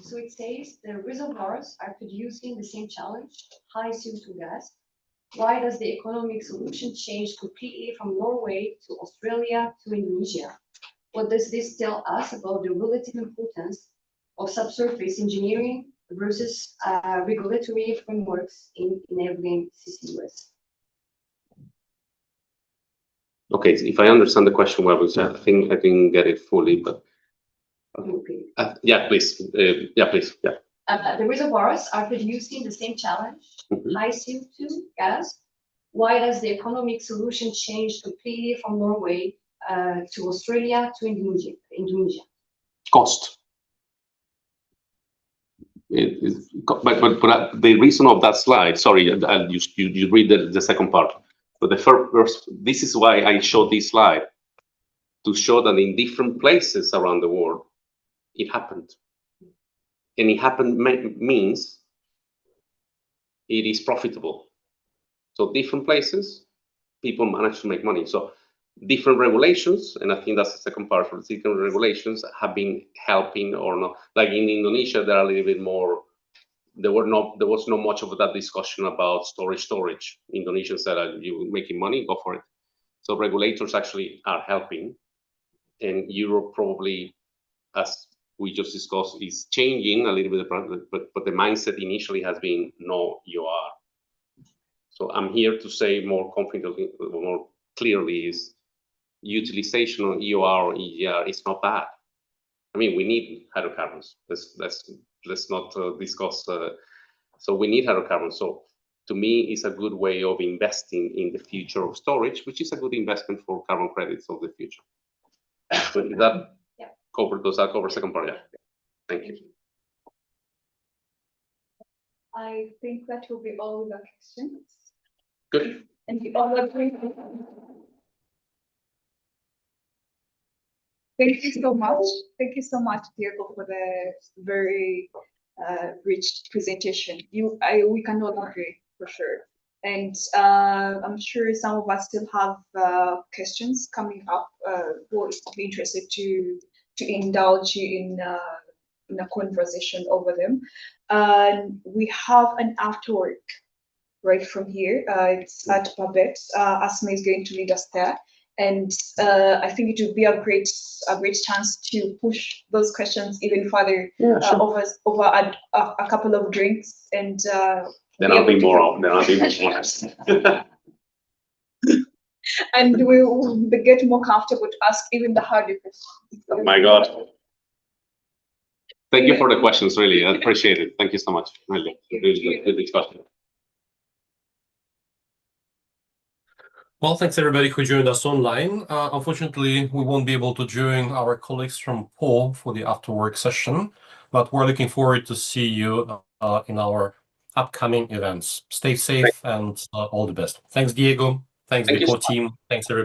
So it says the reservoirs are producing the same challenge, high CO2 gas. Why does the economic solution change completely from Norway to Australia to Indonesia? What does this tell us about the relative importance of subsurface engineering versus regulatory frameworks in enabling CCUS? Okay, if I understand the question well, I think I didn't get it fully, but yeah, please. Yeah. The reservoirs are producing the same challenge, high CO2 gas. Why does the economic solution change completely from Norway to Australia to Indonesia? Cost. But the reason of that slide, sorry, you read the second part. But the first, this is why I showed this slide, to show that in different places around the world, it happened. And it happened means it is profitable. So different places, people manage to make money. So different regulations, and I think that's the second part, for different regulations have been helping or not. Like in Indonesia, there are a little bit more, there was not much of that discussion about storage. Indonesia said, you're making money, go for it. So regulators actually are helping. And Europe probably, as we just discussed, is changing a little bit, but the mindset initially has been, no, you are. So I'm here to say more confidently, more clearly, is utilization of EOR or EGR is not bad. I mean, we need hydrocarbons. Let's not discuss. So we need hydrocarbons. So to me, it's a good way of investing in the future of storage, which is a good investment for carbon credits of the future. So that does that cover second part? Yeah. Thank you. I think that will be all the questions. Good. And the other Thank you so much. Thank you so much, Diego, for the very rich presentation. We can all agree for sure. And I'm sure some of us still have questions coming up who would be interested to indulge in a conversation over them. We have an afterwork right from here. It's at Babette. Asma is going to lead us there. And I think it would be a great chance to push those questions even further over a couple of drinks, and then I'll be more honest. And we will get more comfortable to ask even the harder questions. Oh my God. Thank you for the questions, really. I appreciate it. Thank you so much. Really good discussion. Well, thanks everybody who joined us online. Unfortunately, we won't be able to join our colleagues from PO for the after-work session, but we're looking forward to see you in our upcoming events. Stay safe and all the best. Thanks, Diego. Thanks, the PO team. Thanks, everybody.